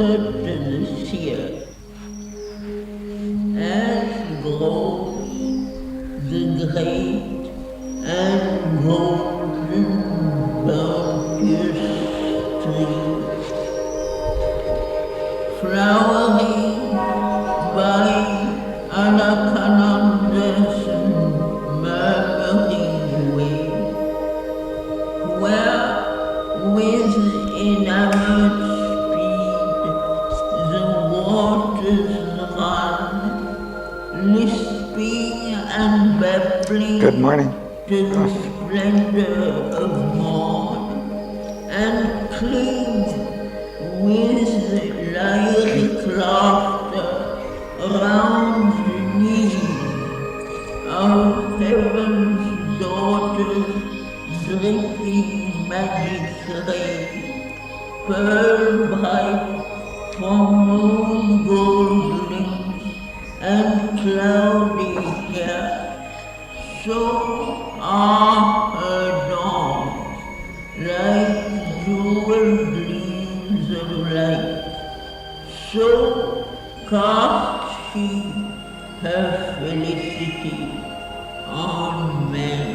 closer to the seer. As grows the great and golden bounteous tree, flowering by Anakananda's murmuring way, where with enamored speed the waters run, lisping and babbling. Good morning. To the splendor of morn, and cling with lyric laughter around the knees of heaven's daughters, dripping magic rays, pearl bright from moon gold links and cloudy hair. So are her dawns, like jewel gleams of light. So casts she her felicity on men.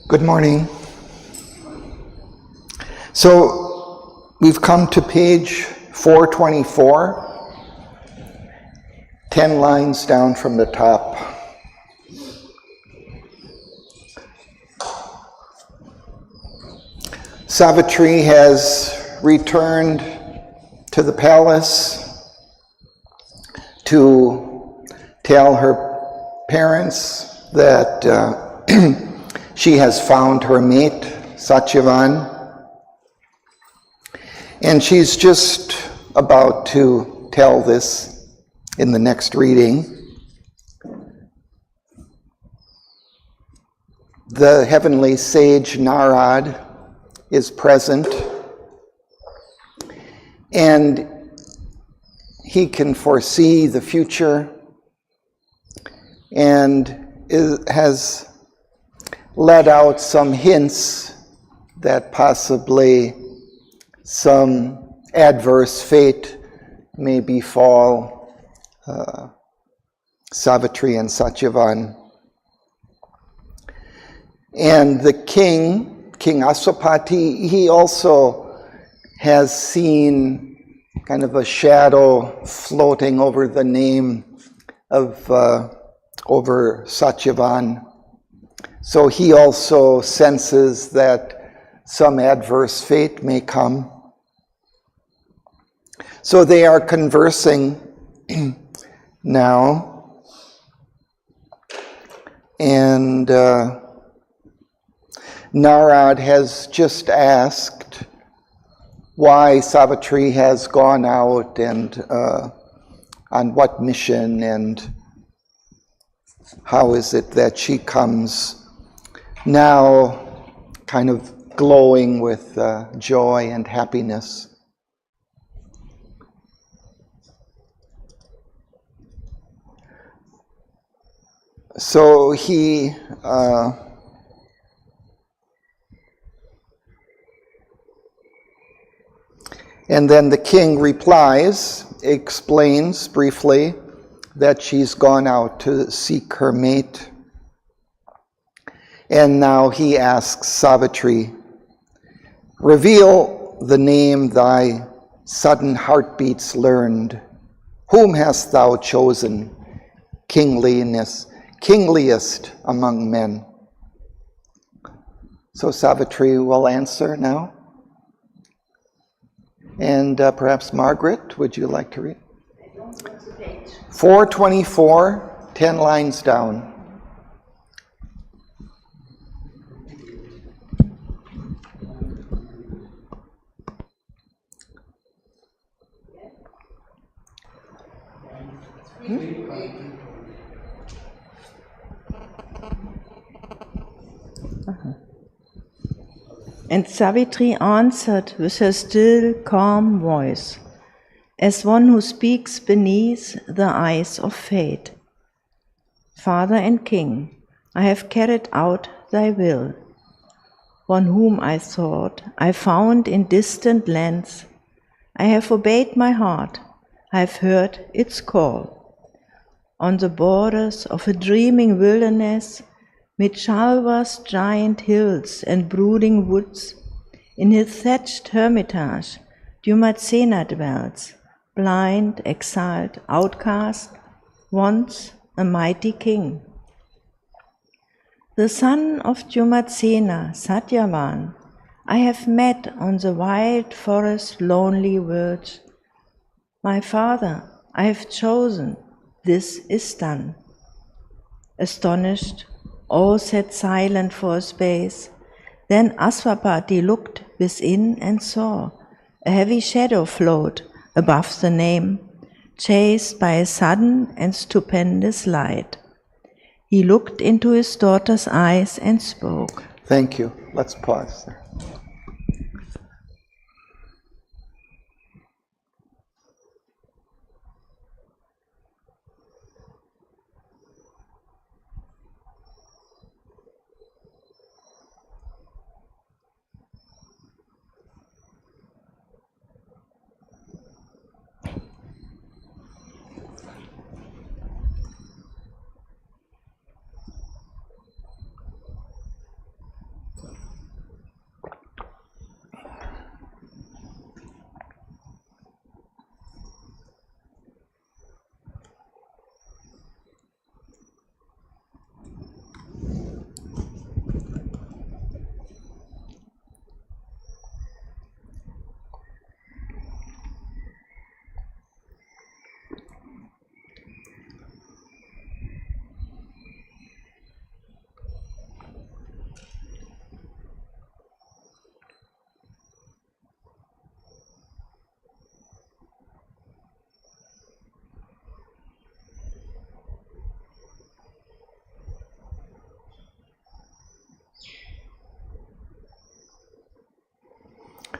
Good morning. So we've come to page 424, 10 lines down from the top. Savitri has returned to the palace to tell her parents that she has found her mate, Satyavan, and she's just about to tell this in the next reading. The heavenly sage Narad is present, and he can foresee the future and has let out some hints that possibly some adverse fate may befall Savitri and Satyavan. And the king Aswapati, he also has seen kind of a shadow floating over the name of over Satyavan. So he also senses that some adverse fate may come. So they are conversing now, and Narad has just asked why Savitri has gone out and on what mission, and how is it that she comes now kind of glowing with joy and happiness. So he and then the king replies, explains briefly that she's gone out to seek her mate. And now he asks Savitri, reveal the name thy sudden heartbeats learned. Whom hast thou chosen, kingliest among men? So Savitri will answer now. And perhaps Margaret, would you like to read? 424, 10 lines down. And Savitri answered with her still, calm voice, as one who speaks beneath the eyes of fate. Father and King, I have carried out thy will. One whom I thought I found in distant lands, I have obeyed my heart, I have heard its call. On the borders of a dreaming wilderness, mid Shalva's giant hills and brooding woods, in his thatched hermitage, Dyumatsena dwells, blind, exiled, outcast, once a mighty king. The son of Dyumatsena, Satyavan, I have met on the wild forest's lonely verge. My father, I have chosen, this is done. Astonished, all sat silent for a space. Then Aswapati looked within and saw a heavy shadow float above the name, chased by a sudden and stupendous light. He looked into his daughter's eyes and spoke. Thank you. Let's pause there.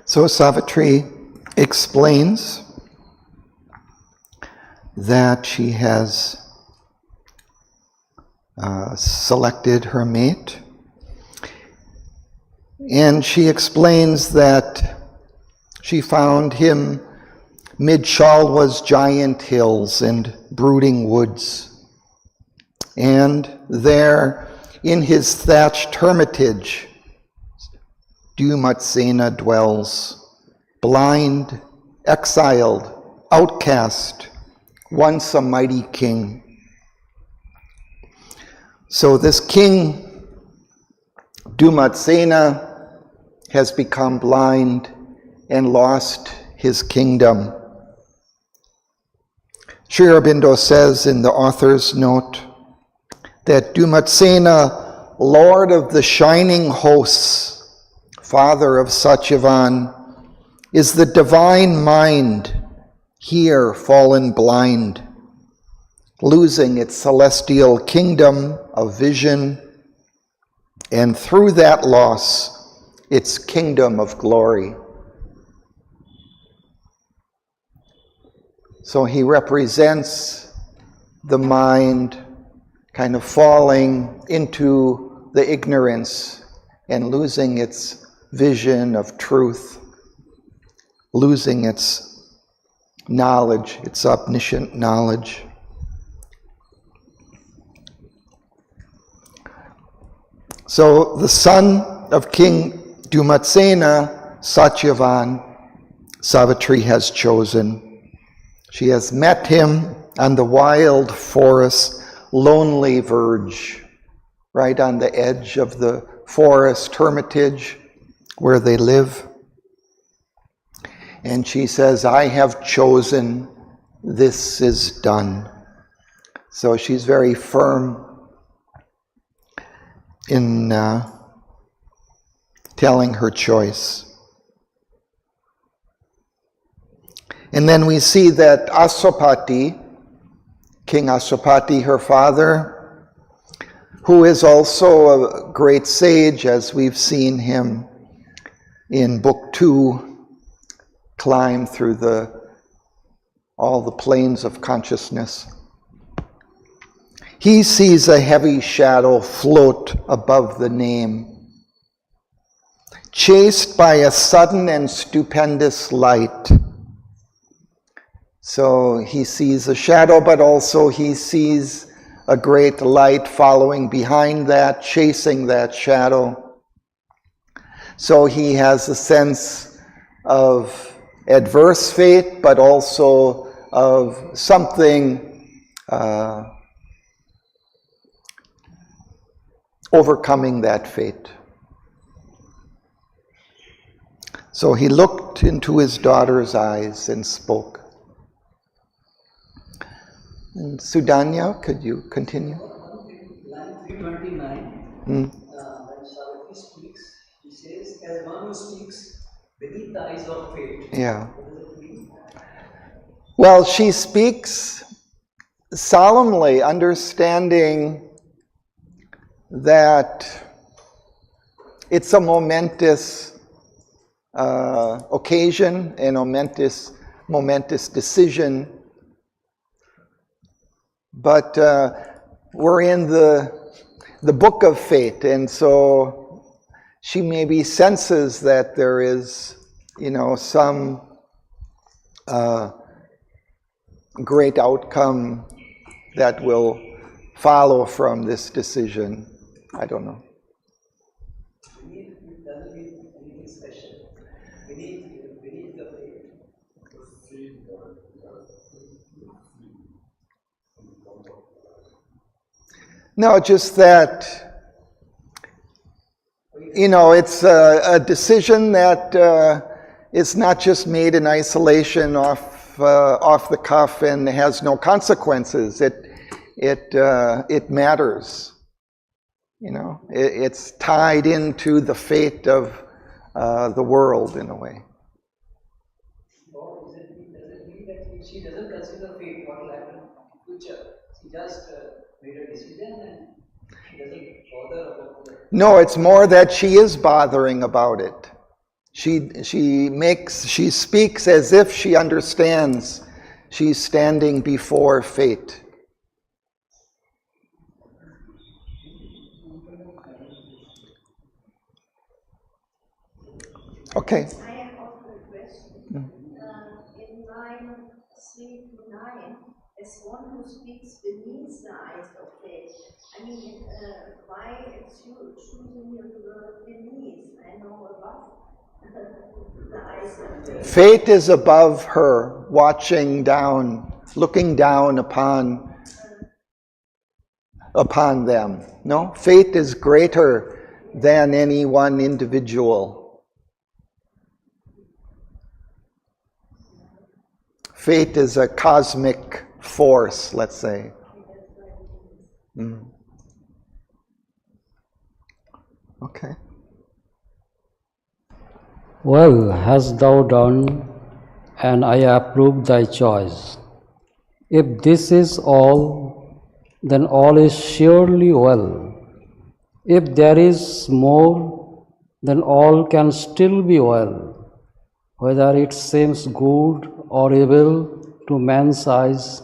So Savitri explains that she has selected her mate, and she explains that she found him mid Shalwa's giant hills and brooding woods, and there in his thatched hermitage Dumatsena dwells, blind, exiled, outcast, once a mighty king. So this king, Dumatsena, has become blind and lost his kingdom. Sri Aurobindo says in the author's note that Dumatsena, Lord of the shining hosts, Father of Satyavan, is the divine mind, here fallen blind, losing its celestial kingdom of vision, and through that loss, its kingdom of glory. So he represents the mind kind of falling into the ignorance and losing its vision of truth, losing its knowledge, its omniscient knowledge. So the son of King Dumatsena, Satyavan, Savitri has chosen. She has met him on the wild forest, lonely verge, right on the edge of the forest hermitage where they live. And she says, I have chosen, this is done. So she's very firm in telling her choice. And then we see that Aswapati, King Aswapati, her father, who is also a great sage, as we've seen him in Book 2, climb through all the planes of consciousness. He sees a heavy shadow float above the name, chased by a sudden and stupendous light. So he sees a shadow, but also he sees a great light following behind that, chasing that shadow. So he has a sense of adverse fate, but also of something overcoming that fate. So he looked into his daughter's eyes and spoke. And Sudanya, could you continue? Line 329, when Savitri speaks, he says, as one who speaks beneath the eyes of fate. Yeah. What does it mean? Well, she speaks solemnly, understanding that it's a momentous occasion, a momentous decision. But we're in the book of fate, and so she maybe senses that there is, some great outcome that will follow from this decision. I don't know. Beneath doesn't mean anything special. Beneath the fate. No, just that, it's a decision that is not just made in isolation off the cuff and has no consequences. It matters. It's tied into the fate of the world in a way. Or does it mean that she doesn't consider fate, what will happen in the future? She just made a decision and she doesn't bother about the... No, it's more that she is bothering about it. She speaks as if she understands she's standing before fate. Okay. I have also a question. In line 3 to 9, as one who speaks beneath the eyes of faith. I mean, why it's choosing the word beneath? I know above the eyes of faith. Fate is above her, watching down, looking down upon them. No, fate is greater than any one individual. Fate is a cosmic force, let's say. Okay. Well hast thou done, and I approve thy choice. If this is all, then all is surely well. If there is more, then all can still be well. Whether it seems good or evil to man's eyes,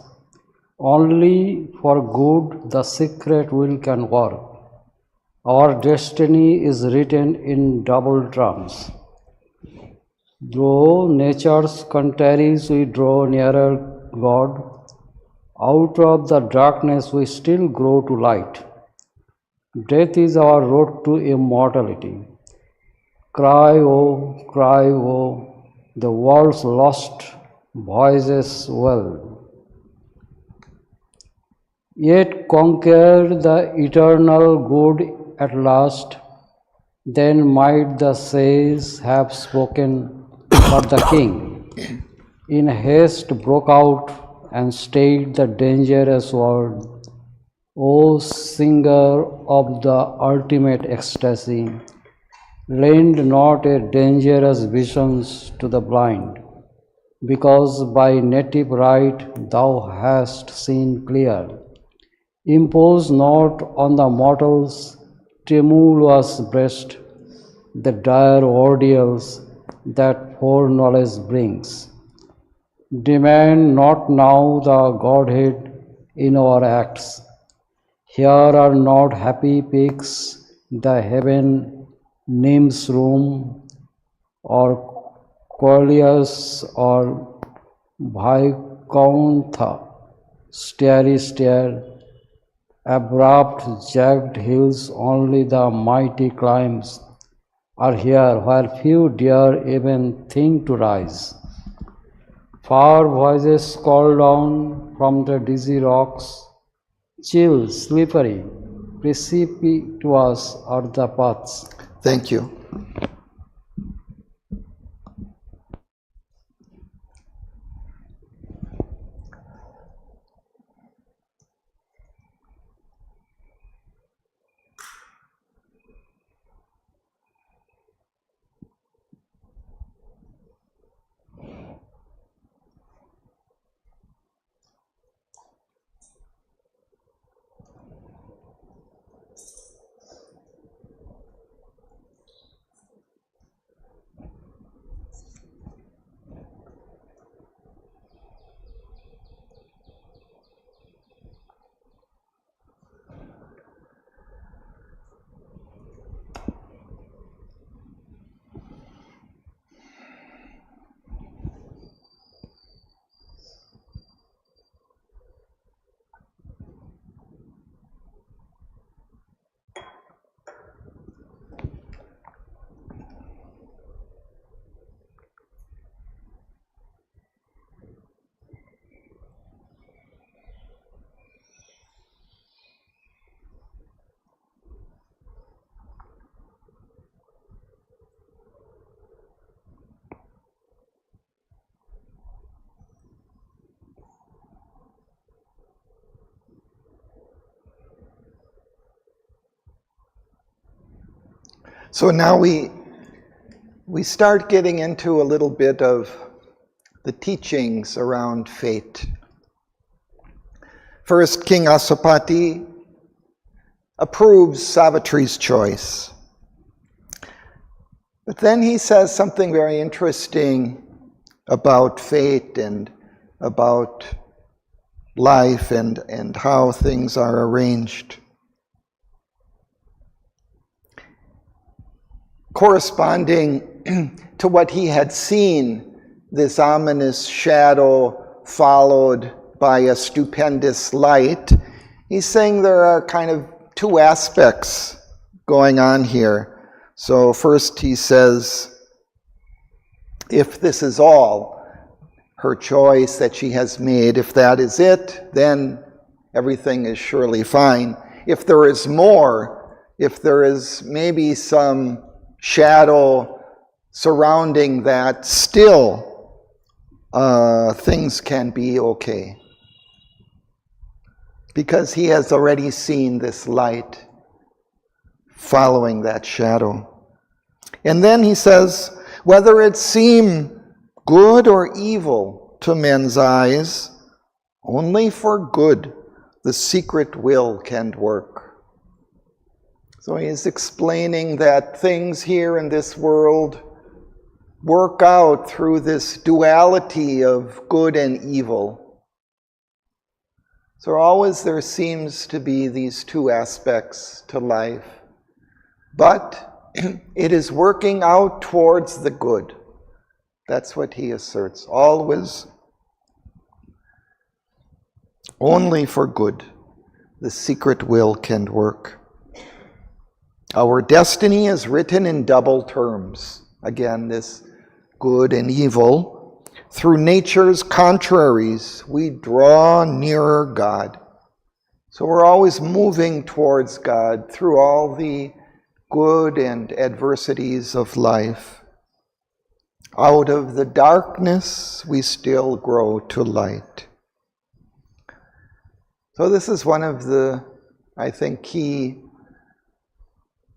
only for good the secret will can work. Our destiny is written in double terms. Though nature's contraries we draw nearer God, out of the darkness we still grow to light. Death is our road to immortality. Cry, oh, the world's lost voices well. Yet conquer the eternal good at last, then might the sages have spoken, but the king in haste broke out and stayed the dangerous word. O singer of the ultimate ecstasy, lend not a dangerous visions to the blind, because by native right thou hast seen clear. Impose not on the mortal's tremulous breast the dire ordeals that foreknowledge brings. Demand not now the Godhead in our acts. Here are not happy peaks, the heaven nymph's room, or Coelius or Vaikauntha, starry stair, abrupt jagged hills, only the mighty climbs are here where few dare even think to rise. Far voices call down from the dizzy rocks, chill, slippery, precipitous are the paths. Thank you. So now we start getting into a little bit of the teachings around fate. First, King Asapati approves Savitri's choice. But then he says something very interesting about fate and about life and how things are arranged. Corresponding to what he had seen, this ominous shadow followed by a stupendous light, he's saying there are kind of two aspects going on here. So first he says, if this is all her choice that she has made, if that is it, then everything is surely fine. If there is more, if there is maybe some shadow surrounding that, still things can be okay. Because he has already seen this light following that shadow. And then he says, whether it seem good or evil to men's eyes, only for good the secret will can work. So he's explaining that things here in this world work out through this duality of good and evil. So always there seems to be these two aspects to life. But it is working out towards the good. That's what he asserts. Always only for good the secret will can work. Our destiny is written in double terms. Again, this good and evil. Through nature's contraries, we draw nearer God. So we're always moving towards God through all the good and adversities of life. Out of the darkness, we still grow to light. So this is one of the, I think, key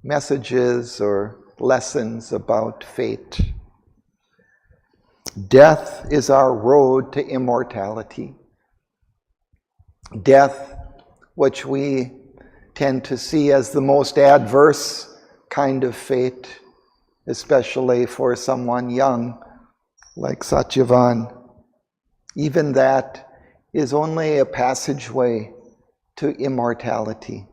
messages or lessons about fate. Death is our road to immortality. Death, which we tend to see as the most adverse kind of fate, especially for someone young like Satyavan. Even that is only a passageway to immortality.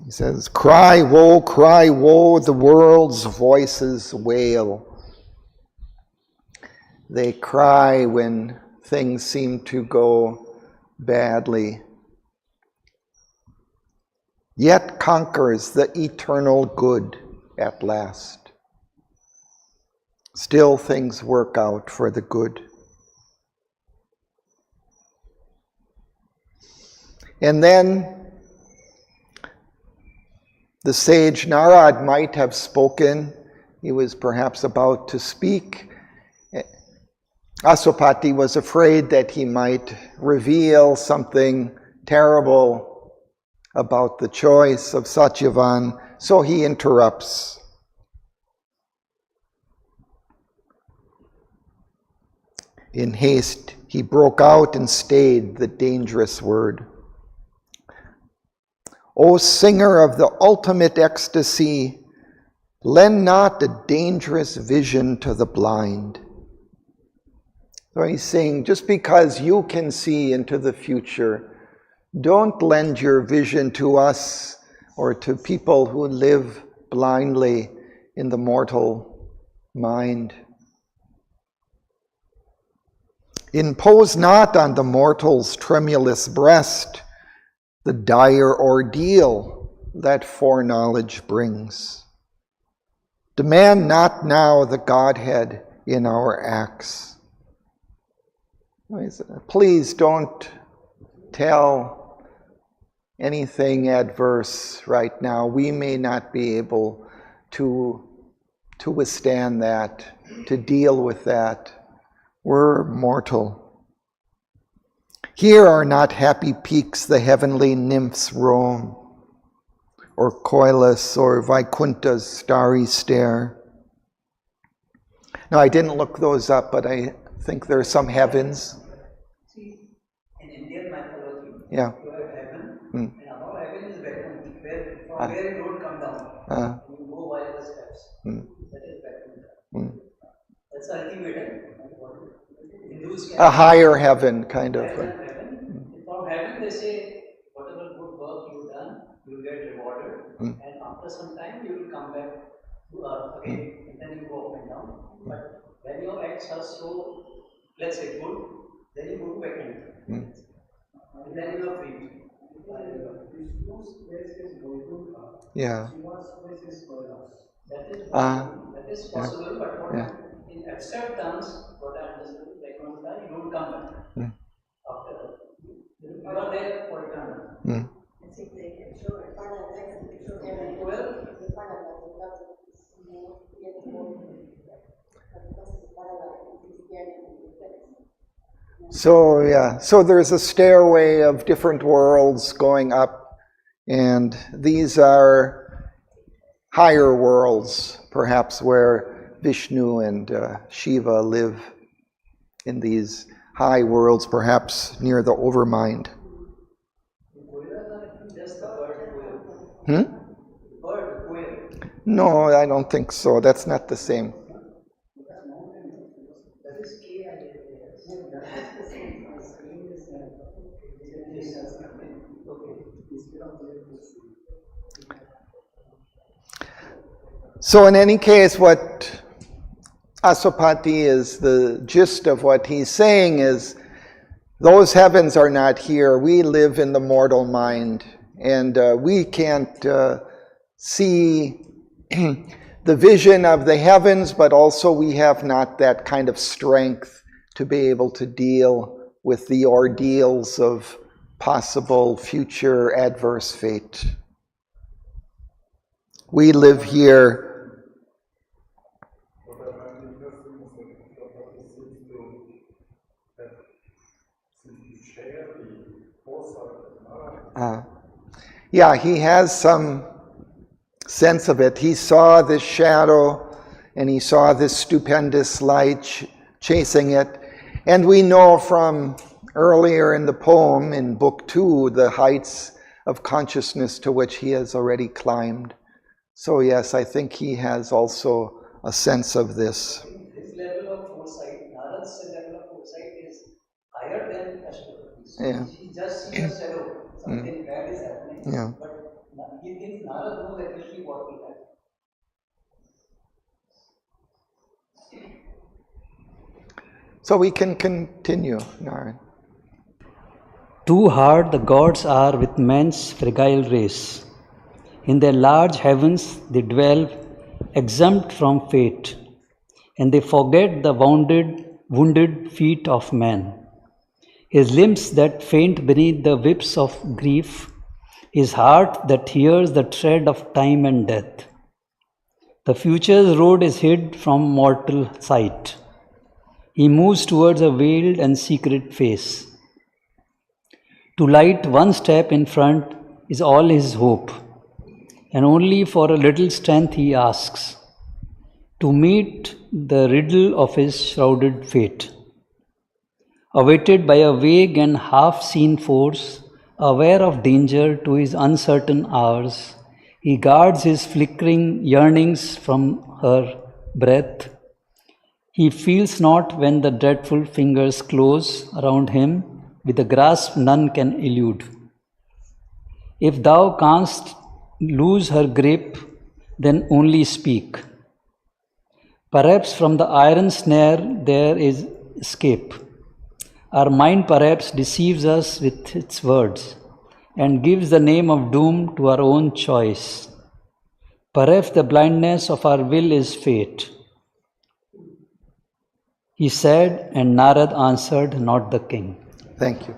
He says, cry woe, the world's voices wail. They cry when things seem to go badly. Yet conquers the eternal good at last. Still things work out for the good. And then the sage Narad might have spoken. He was perhaps about to speak. Asopati was afraid that he might reveal something terrible about the choice of Satyavan, so he interrupts. In haste, he broke out and stayed the dangerous word. O singer of the ultimate ecstasy, lend not a dangerous vision to the blind. So he's saying, just because you can see into the future, don't lend your vision to us or to people who live blindly in the mortal mind. Impose not on the mortal's tremulous breast the dire ordeal that foreknowledge brings. Demand not now the Godhead in our acts. Please don't tell anything adverse right now. We may not be able to withstand that, to deal with that. We're mortal. Here are not happy peaks the heavenly nymphs roam, or Kailas or Vaikunta's starry stair. Now, I didn't look those up, but I think there are some heavens. in Indian mythology, Yeah. you have heaven, Mm. and above heaven is Vaikuntha, where you don't come down. You go via the steps. That is Vaikuntha. That's the ultimate heaven. Hindus can A higher heaven, kind of. higher than heaven. From heaven, they say, whatever good work you've done, you'll get rewarded, and after some time, you will come back to earth again, and then you go up and down. But when your acts are so, let's say, good, then you go to Vaikuntha. And then you are free. Yeah. That is possible, but what Yeah. in abstract terms, what I understood, Vaikuntha, you don't come back after that. You are there for eternal. Well, So yeah, so there's a stairway of different worlds going up, and these are higher worlds, perhaps where Vishnu and Shiva live in these high worlds, perhaps near the overmind. No, I don't think so. That's not the same. So in any case, what Asopati is, the gist of what he's saying is, those heavens are not here. We live in the mortal mind, and we can't see the vision of the heavens, but also we have not that kind of strength to be able to deal with the ordeals of possible future adverse fate. We live here. Yeah, he has some sense of it. He saw this shadow and he saw this stupendous light chasing it. And we know from earlier in the poem, in Book 2, the heights of consciousness to which he has already climbed. So yes, I think he has also a sense of this. His level of foresight, Narad's level of foresight is higher than astrologers. Yeah. He just sees a shadow, something bad is happening. Yeah. But he thinks Narad knows exactly what will happen. So we can continue, Narayan. Too hard the gods are with man's fragile race. In their large heavens they dwell, exempt from fate, and they forget the wounded feet of man. His limbs that faint beneath the whips of grief, his heart that hears the tread of time and death. The future's road is hid from mortal sight. He moves towards a veiled and secret face. To light one step in front is all his hope, and only for a little strength he asks to meet the riddle of his shrouded fate. Awaited by a vague and half-seen force, aware of danger to his uncertain hours, he guards his flickering yearnings from her breath. He feels not when the dreadful fingers close around him with a grasp none can elude. If thou canst lose her grip, then only speak. Perhaps from the iron snare there is escape. Our mind perhaps deceives us with its words and gives the name of doom to our own choice. Perhaps the blindness of our will is fate. He said, and Narad answered, not the king. Thank you.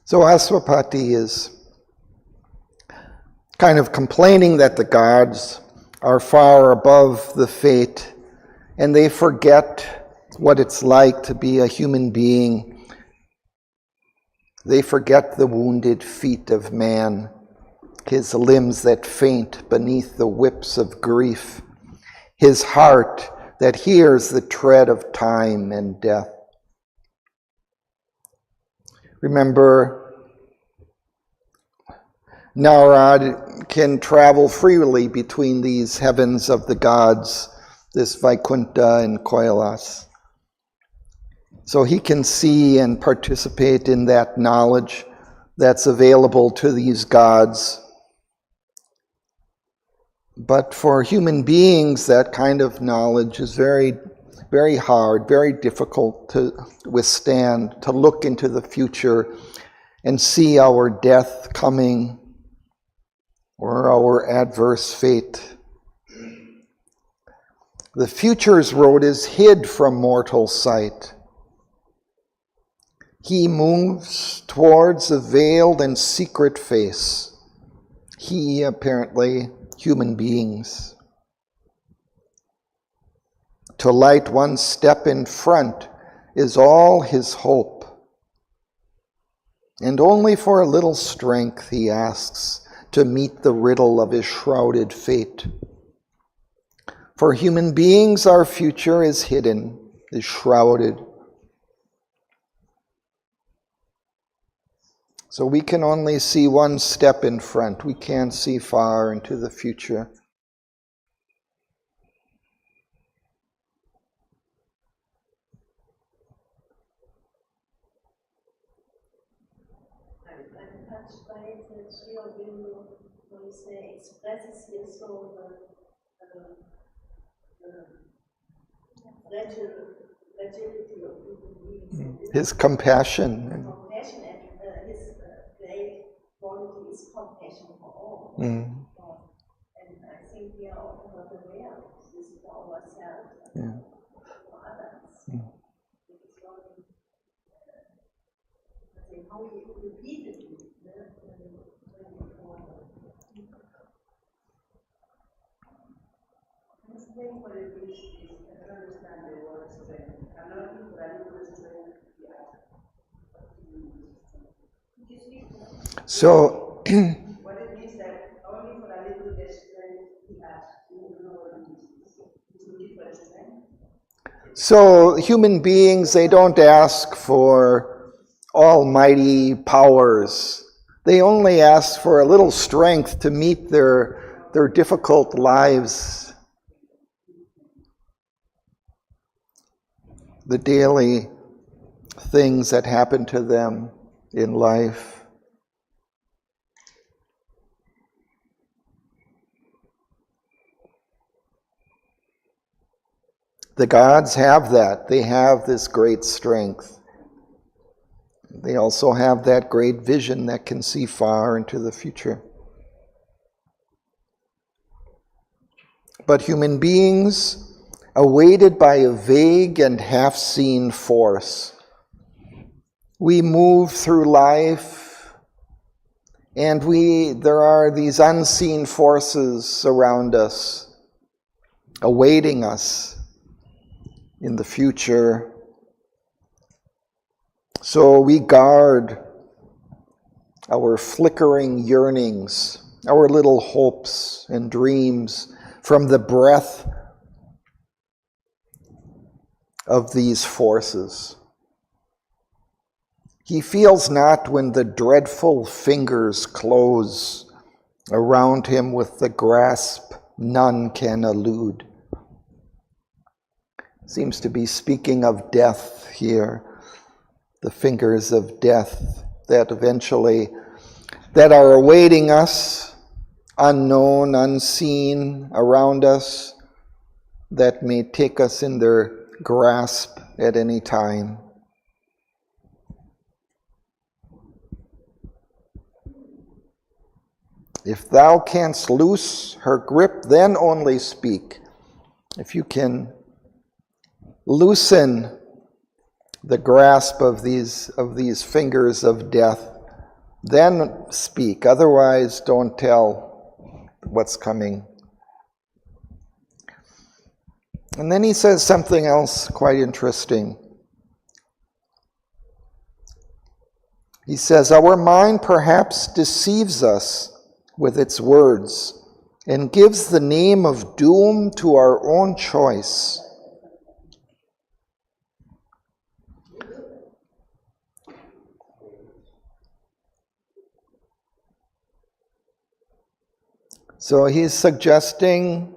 So Aswapati is kind of complaining that the gods are far above the fate and they forget what it's like to be a human being. They forget the wounded feet of man, his limbs that faint beneath the whips of grief, his heart that hears the tread of time and death. Remember, Narad can travel freely between these heavens of the gods, this Vaikuntha and Kailas. So he can see and participate in that knowledge that's available to these gods. But for human beings, that kind of knowledge is very, very hard, very difficult to withstand, to look into the future and see our death coming or our adverse fate. The future's road is hid from mortal sight. He moves towards a veiled and secret face. He, apparently, human beings. To light one step in front is all his hope. And only for a little strength, he asks, to meet the riddle of his shrouded fate. For human beings, our future is hidden, is shrouded. So we can only see one step in front. We can't see far into the future. I'm touched by it that Auroville, when you say, expresses here so the fragility of human beings. His compassion. Compassion and his great quality is compassion for all. Mm. And I think we are often not aware of this for ourselves Yeah. and for others. Mm. It is only, I think, how we repeatedly Explain what it is. I don't understand the word strength. I'm not looking for any word strength. So, What it means that only for a little bit strength he asks. You don't know what it means. He's looking for strength. so human beings, they don't ask for almighty powers. They only ask for a little strength to meet their difficult lives, the daily things that happen to them in life. The gods have that. They have this great strength. They also have that great vision that can see far into the future. But human beings, awaited by a vague and half-seen force, we move through life and there are these unseen forces around us, awaiting us in the future. So we guard our flickering yearnings, our little hopes and dreams from the breath of these forces. He feels not when the dreadful fingers close around him with the grasp none can elude. Seems to be speaking of death here, the fingers of death that are awaiting us, unknown, unseen around us, that may take us in their grasp at any time. If thou canst loose her grip, then only speak. If you can loosen the grasp of these fingers of death, then speak. Otherwise, don't tell what's coming. And then he says something else quite interesting. He says, our mind perhaps deceives us with its words and gives the name of doom to our own choice. So he's suggesting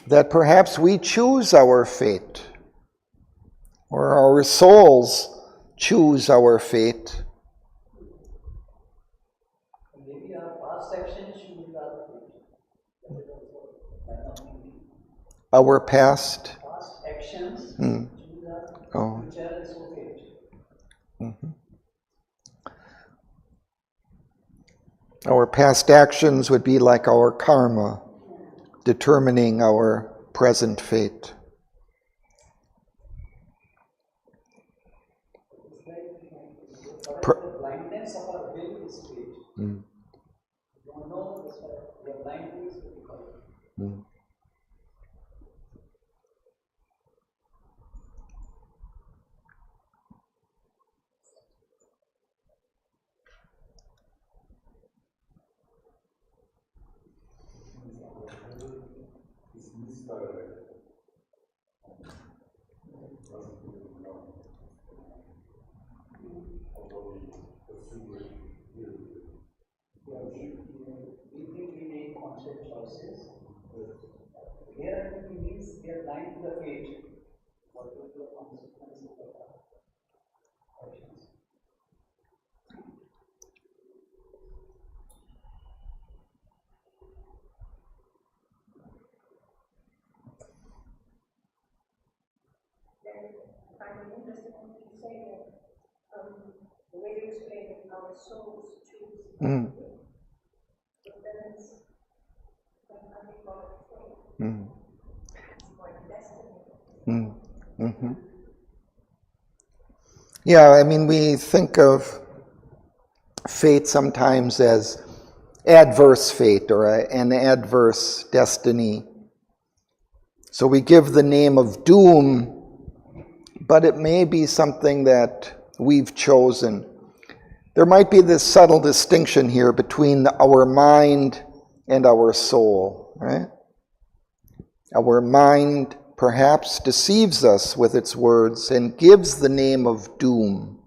that perhaps we choose our fate, or our souls choose our fate. Maybe our past actions choose our fate. Our past Actions choose our future and so fate. Our past actions would be like our karma, determining our present fate. The blindness of our will is fate. We don't know this, we are blind to this difficulty. We think we make conscious choices. Here I think it means we are blind to the fate. What will be the consequences of our actions? Then I find it interesting when you say that the way you explain it, our souls choose. But then it's I think about fate. It's more destiny. Yeah, I mean, we think of fate sometimes as adverse fate or an adverse destiny. So we give the name of doom, but it may be something that we've chosen. There might be this subtle distinction here between our mind and our soul, right? Our mind perhaps deceives us with its words and gives the name of doom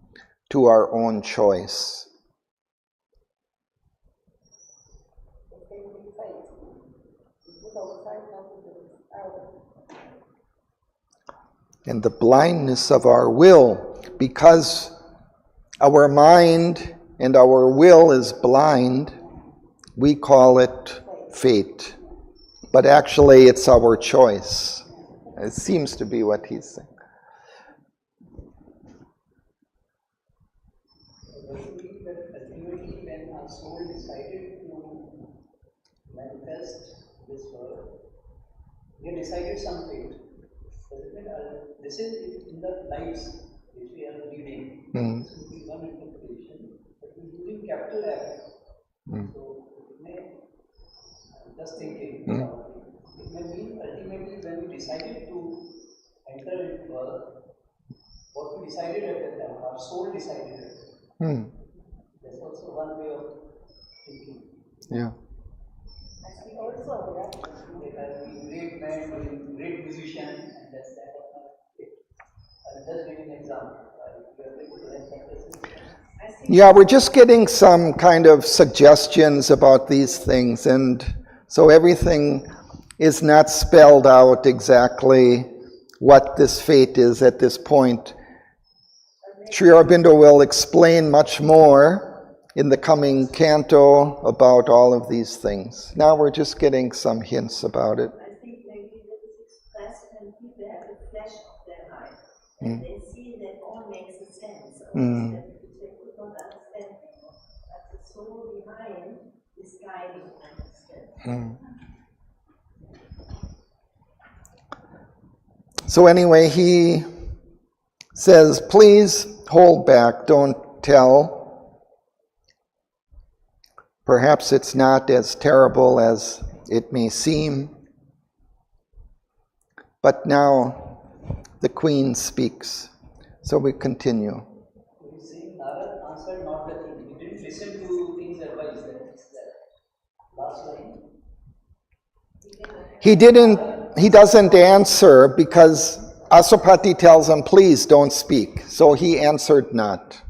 to our own choice. And the blindness of our will, because our mind and our will is blind, we call it fate. But actually, it's our choice. It seems to be what he's saying. Ultimately, when our soul decided to manifest this world, we decided some fate. This is in the lives which we are leading. This could be one interpretation, but we're using capital F. So it may, just thinking, it may mean ultimately when we decided to enter into birth, what we decided at that time, our soul decided at that time. That's also one way of thinking. Yeah. I see also There have been great men doing great musician, and that's that of my fate. I'm just giving an example. We are able to respect this. Yeah, we're just getting some kind of suggestions about these things, and so everything is not spelled out exactly what this fate is at this point. Sri Aurobindo will explain much more in the coming canto about all of these things. Now we're just getting some hints about it. I think maybe that is expressed when people have the flash of their life, and they see that all makes a sense, or that which they could not understand before. But the soul behind is guiding understanding. So anyway, he says, please hold back, don't tell Perhaps it's not as terrible as it may seem. But now the Queen speaks. So we continue. He's saying Narad answered not the king. He didn't listen to king's advice. That's the last line. He doesn't answer because Asupati tells him, please don't speak. So he answered not.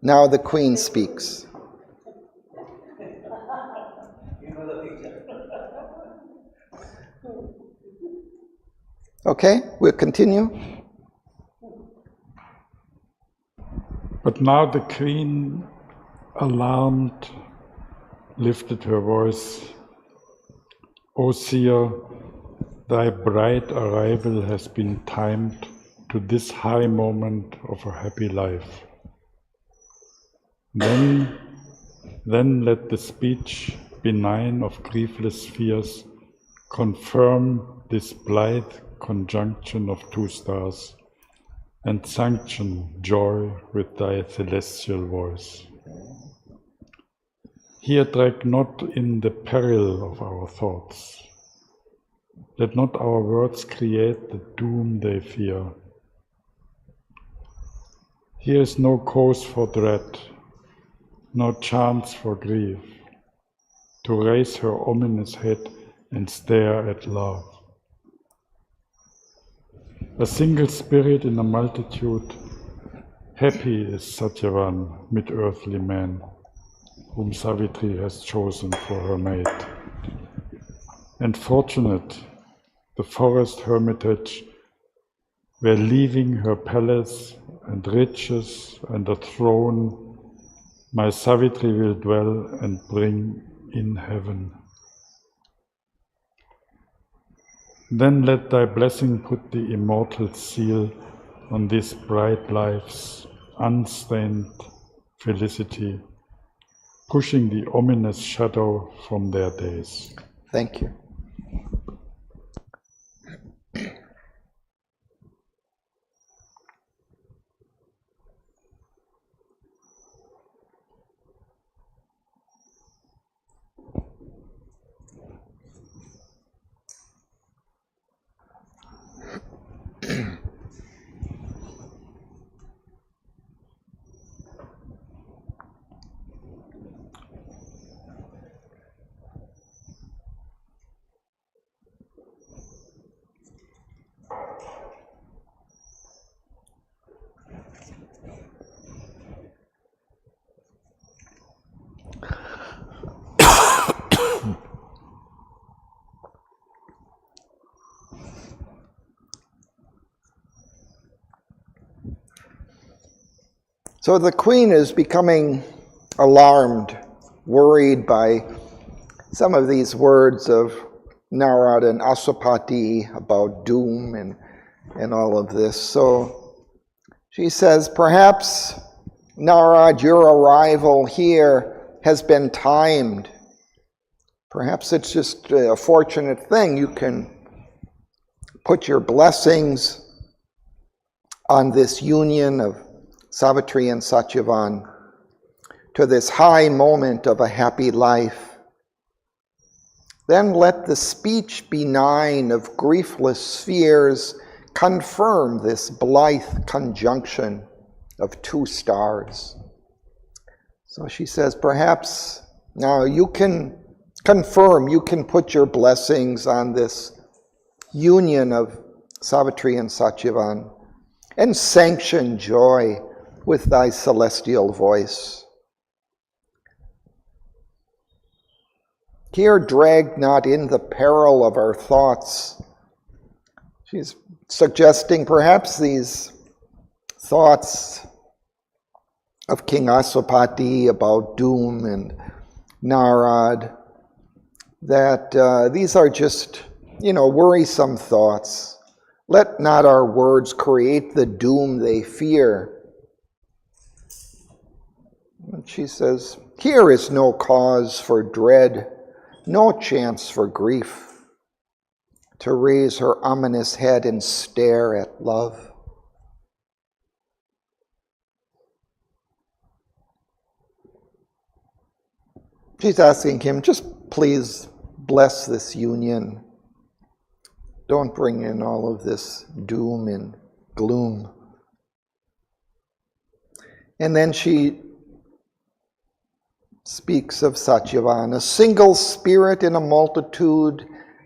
Now the Queen speaks. Okay, we'll continue. But now the Queen, alarmed, lifted her voice. O seer, thy bright arrival has been timed to this high moment of a happy life. Then let the speech benign of griefless fears confirm this blithe conjunction of two stars and sanction joy with thy celestial voice. Here drag not in the peril of our thoughts. Let not our words create the doom they fear. Here is no cause for dread, no chance for grief, to raise her ominous head and stare at love. A single spirit in a multitude, happy is such a one mid earthly men, whom Savitri has chosen for her mate. And fortunate the forest hermitage, where leaving her palace and riches and a throne, my Savitri will dwell and bring in heaven. Then let thy blessing put the immortal seal on this bright life's unstained felicity, pushing the ominous shadow from their days. Thank you. So the Queen is becoming alarmed, worried by some of these words of Narad and Asupati about doom and all of this. So she says, perhaps, Narad, your arrival here has been timed. Perhaps it's just a fortunate thing. You can put your blessings on this union of Savitri and Satyavan to this high moment of a happy life. Then let the speech benign of griefless fears confirm this blithe conjunction of two stars. So she says, perhaps now you can confirm, you can put your blessings on this union of Savitri and Satyavan and sanction joy with thy celestial voice. Here drag not in the peril of our thoughts. She's suggesting perhaps these thoughts of King Asupati about doom and Narad, that these are just, worrisome thoughts. Let not our words create the doom they fear. And she says, here is no cause for dread, no chance for grief, to raise her ominous head and stare at love. She's asking him, just please bless this union. Don't bring in all of this doom and gloom. And then she speaks of Satyavan, a single spirit in a multitude.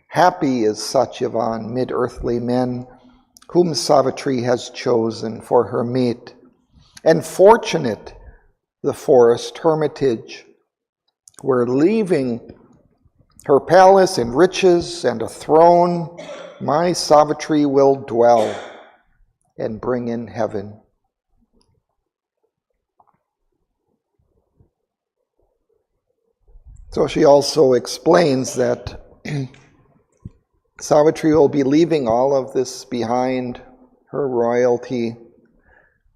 Happy is Satyavan mid earthly men, whom Savitri has chosen for her mate. And fortunate the forest hermitage, where leaving her palace and riches and a throne, my Savitri will dwell and bring in heaven. So she also explains that Savitri will be leaving all of this behind, her royalty,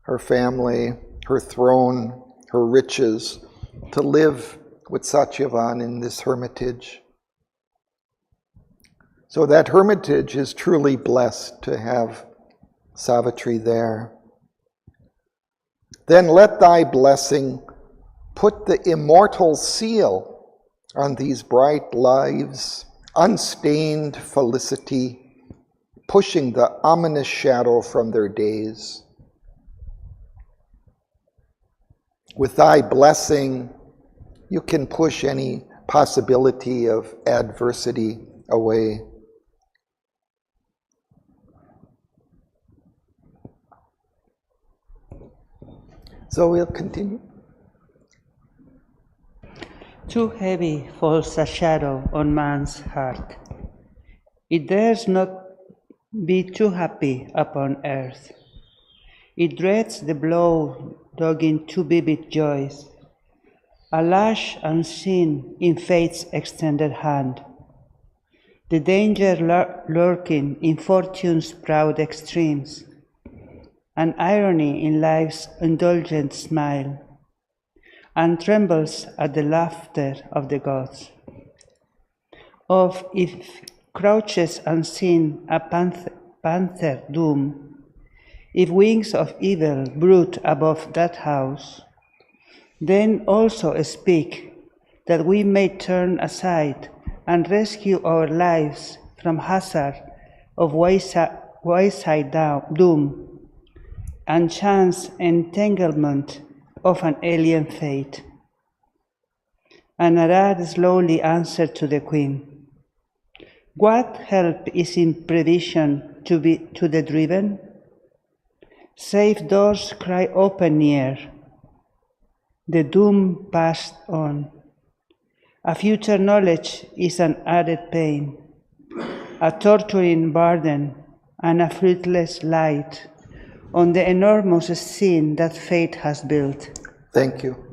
her family, her throne, her riches, to live with Satyavan in this hermitage. So that hermitage is truly blessed to have Savitri there. Then let thy blessing put the immortal seal on these bright lives, unstained felicity, pushing the ominous shadow from their days. With thy blessing, you can push any possibility of adversity away. So we'll continue. Too heavy falls a shadow on man's heart. It dares not be too happy upon earth. It dreads the blow dogging too vivid joys, a lash unseen in fate's extended hand, the danger lurking in fortune's proud extremes, an irony in life's indulgent smile, and trembles at the laughter of the gods. Of if crouches unseen a panther doom, if wings of evil brood above that house, then also speak, that we may turn aside and rescue our lives from hazard of wayside doom, and chance entanglement of an alien fate. And Arad slowly answered to the queen, what help is in prevision to the driven? Safe doors cry open near, the doom passed on. A future knowledge is an added pain, a torturing burden, and a fruitless light on the enormous scene that fate has built. Thank you.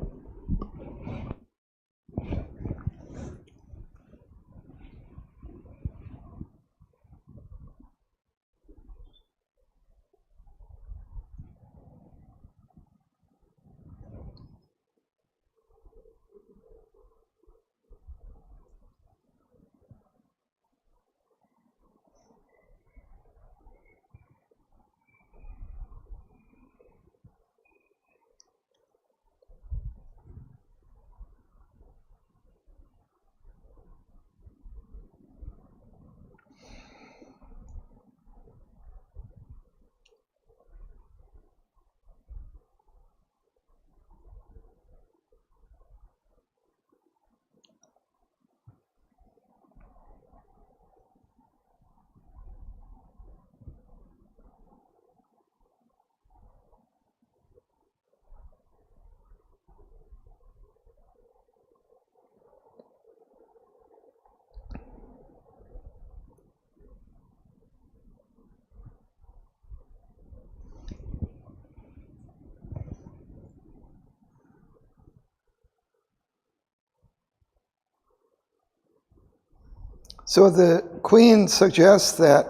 So the queen suggests that,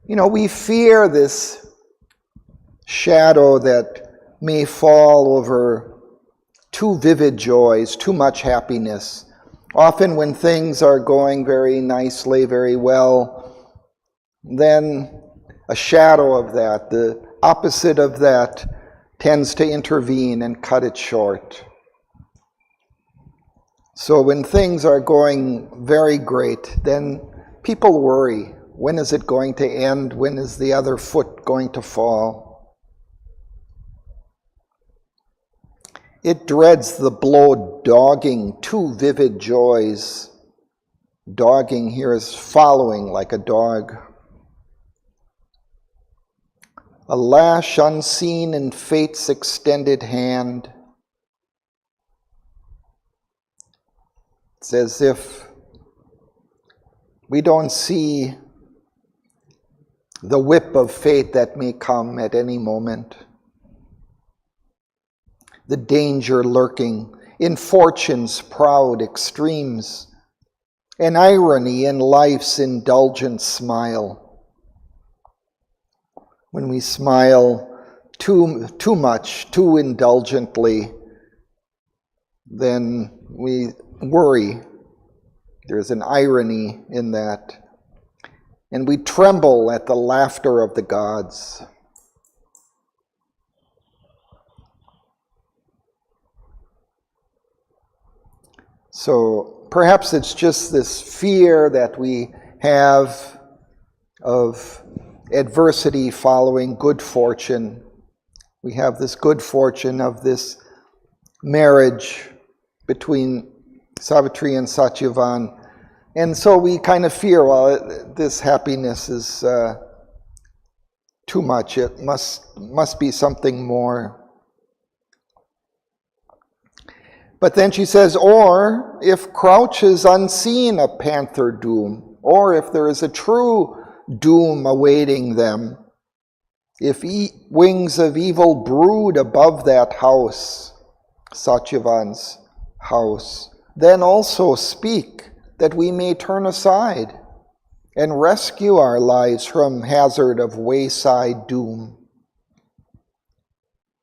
we fear this shadow that may fall over too vivid joys, too much happiness. Often when things are going very nicely, very well, then a shadow of that, the opposite of that, tends to intervene and cut it short. So when things are going very great, then people worry. When is it going to end? When is the other foot going to fall? It dreads the blow dogging two vivid joys. Dogging here is following like a dog. A lash unseen in fate's extended hand. It's as if we don't see the whip of fate that may come at any moment. The danger lurking in fortune's proud extremes, an irony in life's indulgent smile. When we smile too much, too indulgently, then we worry. There's an irony in that. And we tremble at the laughter of the gods. So perhaps it's just this fear that we have of adversity following good fortune. We have this good fortune of this marriage between Savitri and Satyavan. And so we kind of fear, well, this happiness is too much. It must be something more. But then she says, or if crouches unseen a panther doom, or if there is a true doom awaiting them, if wings of evil brood above that house, Satyavan's house, then also speak, that we may turn aside and rescue our lives from hazard of wayside doom.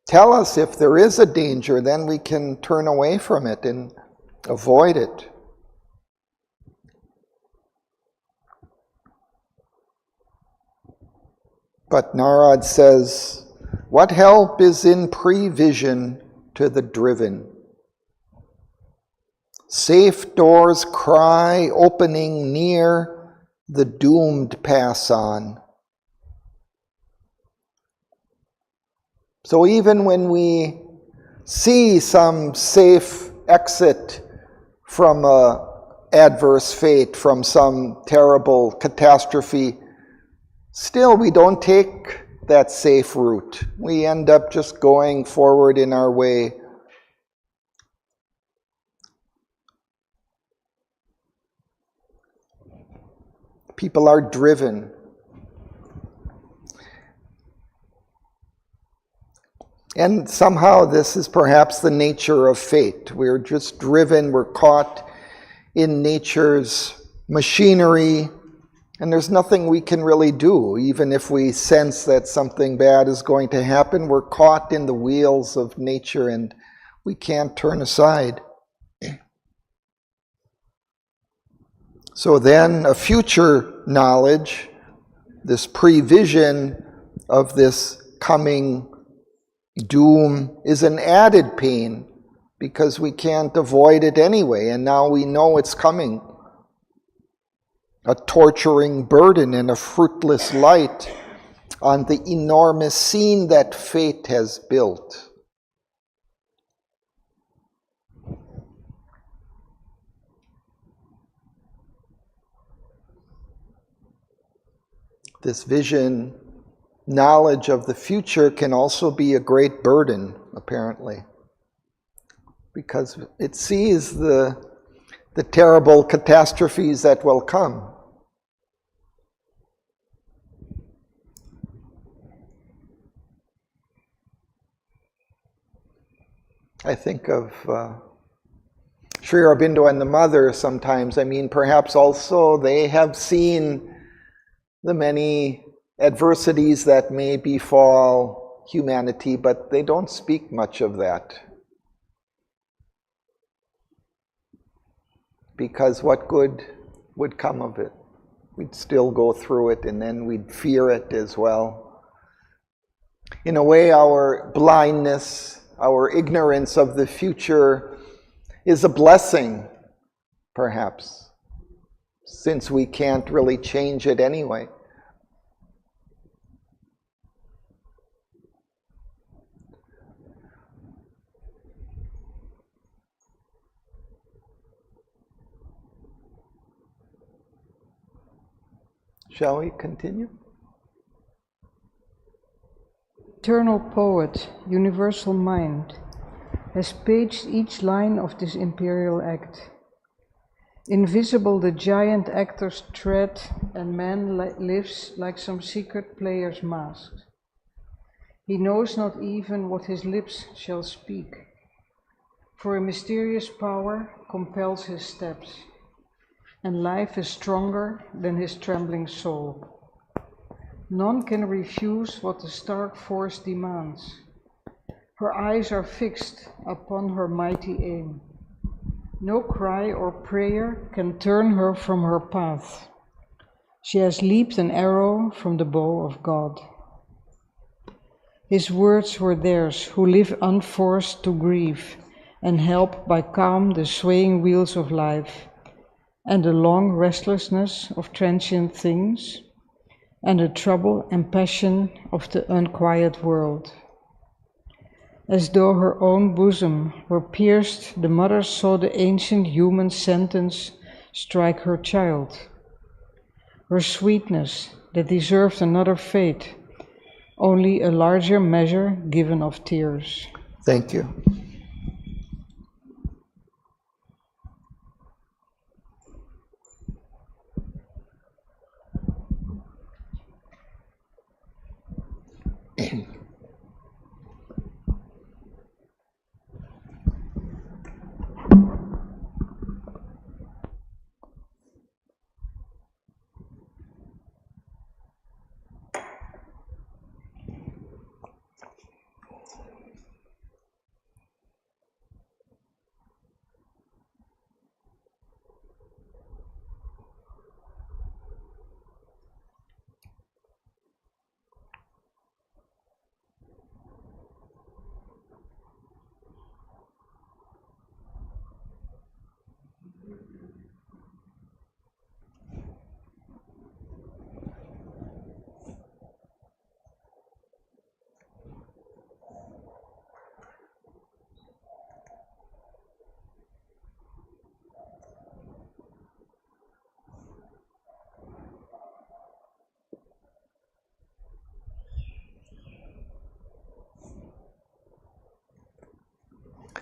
Tell us if there is a danger, then we can turn away from it and avoid it. But Narad says, what help is in prevision to the driven? Safe doors cry, opening near, the doomed pass on. So even when we see some safe exit from an adverse fate, from some terrible catastrophe, still we don't take that safe route. We end up just going forward in our way. People are driven. And somehow this is perhaps the nature of fate. We're just driven, we're caught in nature's machinery, and there's nothing we can really do. Even if we sense that something bad is going to happen, we're caught in the wheels of nature and we can't turn aside. So then a future knowledge, this prevision of this coming doom, is an added pain because we can't avoid it anyway, and now we know it's coming. A torturing burden and a fruitless light on the enormous scene that fate has built. This vision, knowledge of the future can also be a great burden, apparently, because it sees the terrible catastrophes that will come. I think of Sri Aurobindo and the mother sometimes. I mean, perhaps also they have seen the many adversities that may befall humanity, but they don't speak much of that. Because what good would come of it? We'd still go through it, and then we'd fear it as well. In a way, our blindness, our ignorance of the future is a blessing, perhaps, since we can't really change it anyway. Shall we continue? Eternal poet, universal mind, has paged each line of this imperial act. Invisible the giant actors tread, and man lives like some secret player's mask. He knows not even what his lips shall speak, for a mysterious power compels his steps, and life is stronger than his trembling soul. None can refuse what the stark force demands. Her eyes are fixed upon her mighty aim. No cry or prayer can turn her from her path. She has leaped an arrow from the bow of God. His words were theirs who live unforced to grieve and help by calm the swaying wheels of life and the long restlessness of transient things and the trouble and passion of the unquiet world. As though her own bosom were pierced, the mother saw the ancient human sentence strike her child. Her sweetness, that deserved another fate, only a larger measure given of tears. Thank you.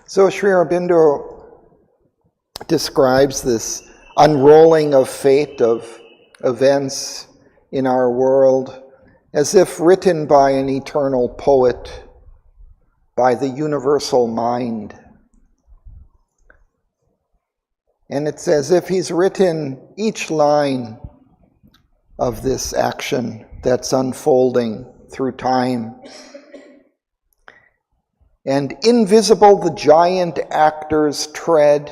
So Sri Aurobindo describes this unrolling of fate, of events in our world, as if written by an eternal poet, by the universal mind. And it's as if he's written each line of this action that's unfolding through time. And invisible the giant actors tread.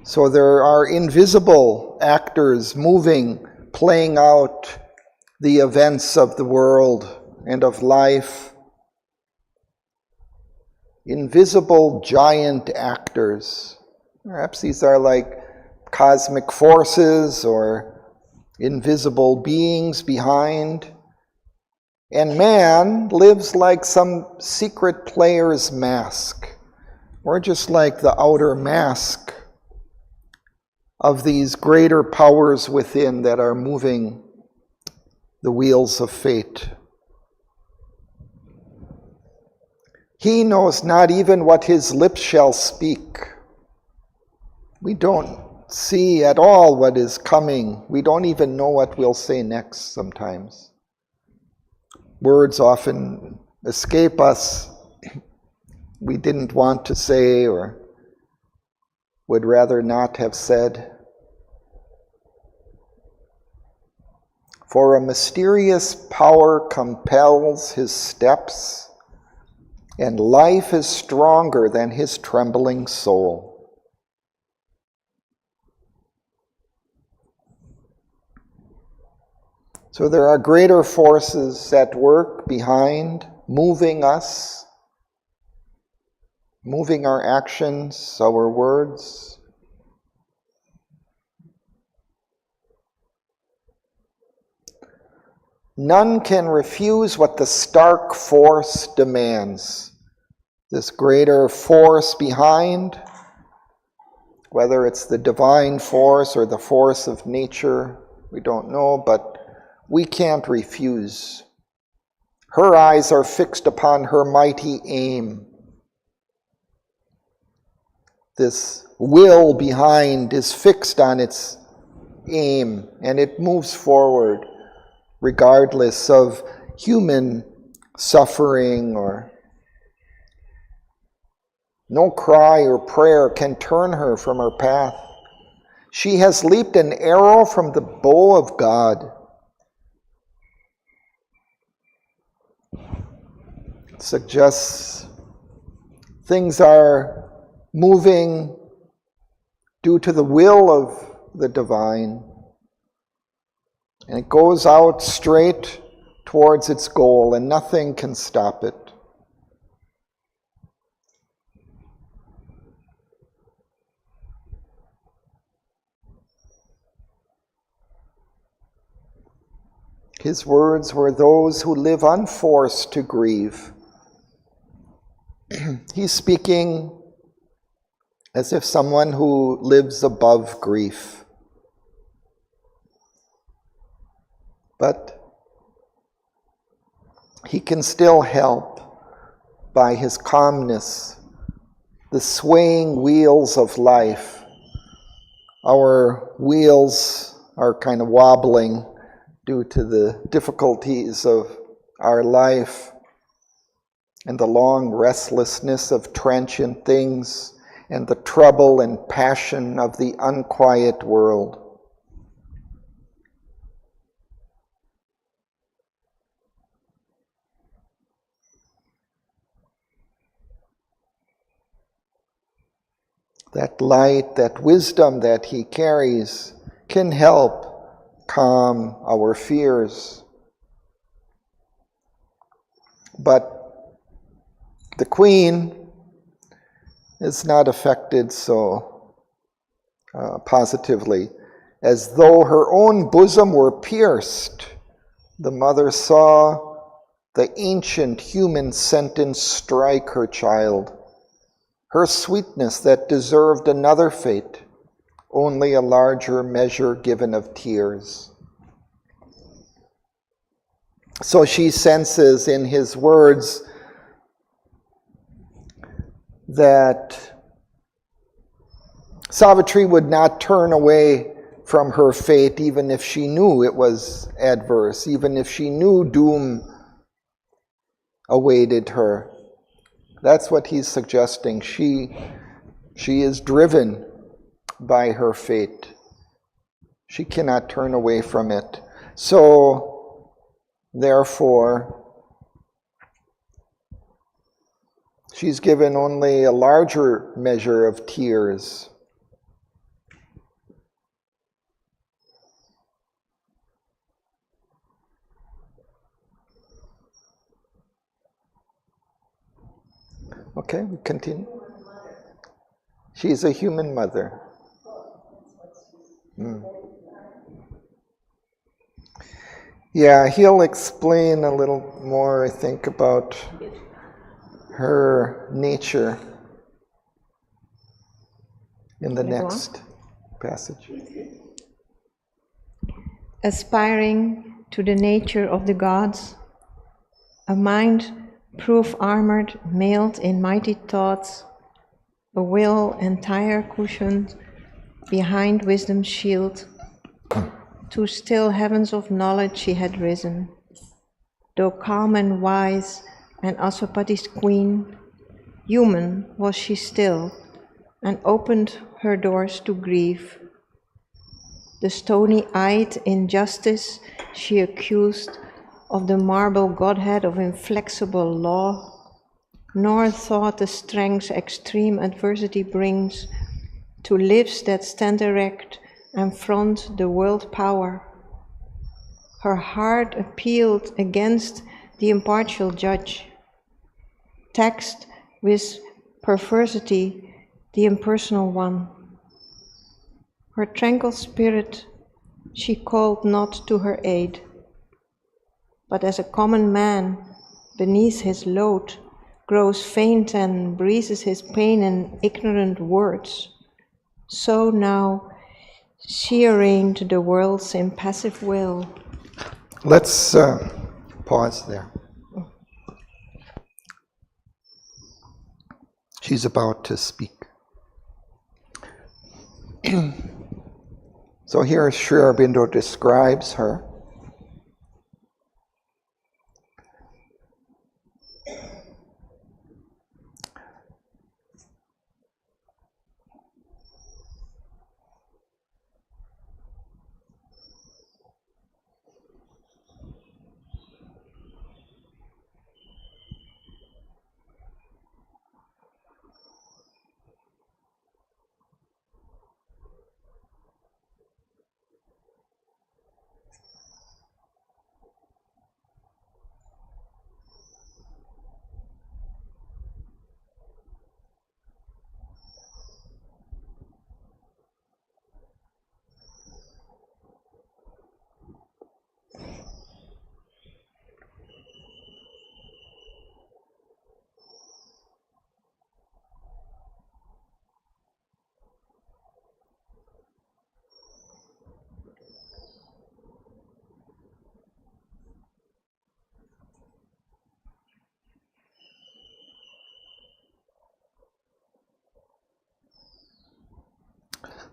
So there are invisible actors moving, playing out the events of the world and of life. Invisible giant actors. Perhaps these are like cosmic forces or invisible beings behind. And man lives like some secret player's mask. We're just like the outer mask of these greater powers within that are moving the wheels of fate. He knows not even what his lips shall speak. We don't see at all what is coming. We don't even know what we'll say next sometimes. Words often escape us we didn't want to say or would rather not have said. For a mysterious power compels his steps, and life is stronger than his trembling soul. So there are greater forces at work behind, moving us, moving our actions, our words. None can refuse what the stark force demands. This greater force behind, whether it's the divine force or the force of nature, we don't know, but we can't refuse. Her eyes are fixed upon her mighty aim. This will behind is fixed on its aim, and it moves forward regardless of human suffering, or no cry or prayer can turn her from her path. She has leaped an arrow from the bow of God. It suggests things are moving due to the will of the divine. And it goes out straight towards its goal, and nothing can stop it. His words were those who live unforced to grieve. He's speaking as if someone who lives above grief. But he can still help by his calmness, the swaying wheels of life. Our wheels are kind of wobbling due to the difficulties of our life and the long restlessness of transient things and the trouble and passion of the unquiet world. That light, that wisdom that he carries can help calm our fears. But the queen is not affected so positively. As though her own bosom were pierced, the mother saw the ancient human sentence strike her child. Her sweetness that deserved another fate, only a larger measure given of tears. So she senses in his words that Savitri would not turn away from her fate even if she knew it was adverse, even if she knew doom awaited her. That's what he's suggesting. She is driven by her fate. She cannot turn away from it. So, therefore, she's given only a larger measure of tears. Okay, we continue. She's a human mother. Yeah, he'll explain a little more, I think, about her nature in the next passage. Aspiring to the nature of the gods, a mind proof armored, mailed in mighty thoughts, a will entire cushioned behind wisdom's shield, to still heavens of knowledge she had risen. Though calm and wise and Aswapati's queen, human was she still, and opened her doors to grief. The stony-eyed injustice she accused of the marble godhead of inflexible law, nor thought the strength extreme adversity brings to lips that stand erect and front the world power. Her heart appealed against the impartial judge, taxed with perversity, the impersonal one. Her tranquil spirit she called not to her aid, but as a common man, beneath his load, grows faint and breathes his pain in ignorant words, so now she arraigned the world's impassive will. Let's pause there. She's about to speak. So here Sri Aurobindo describes her.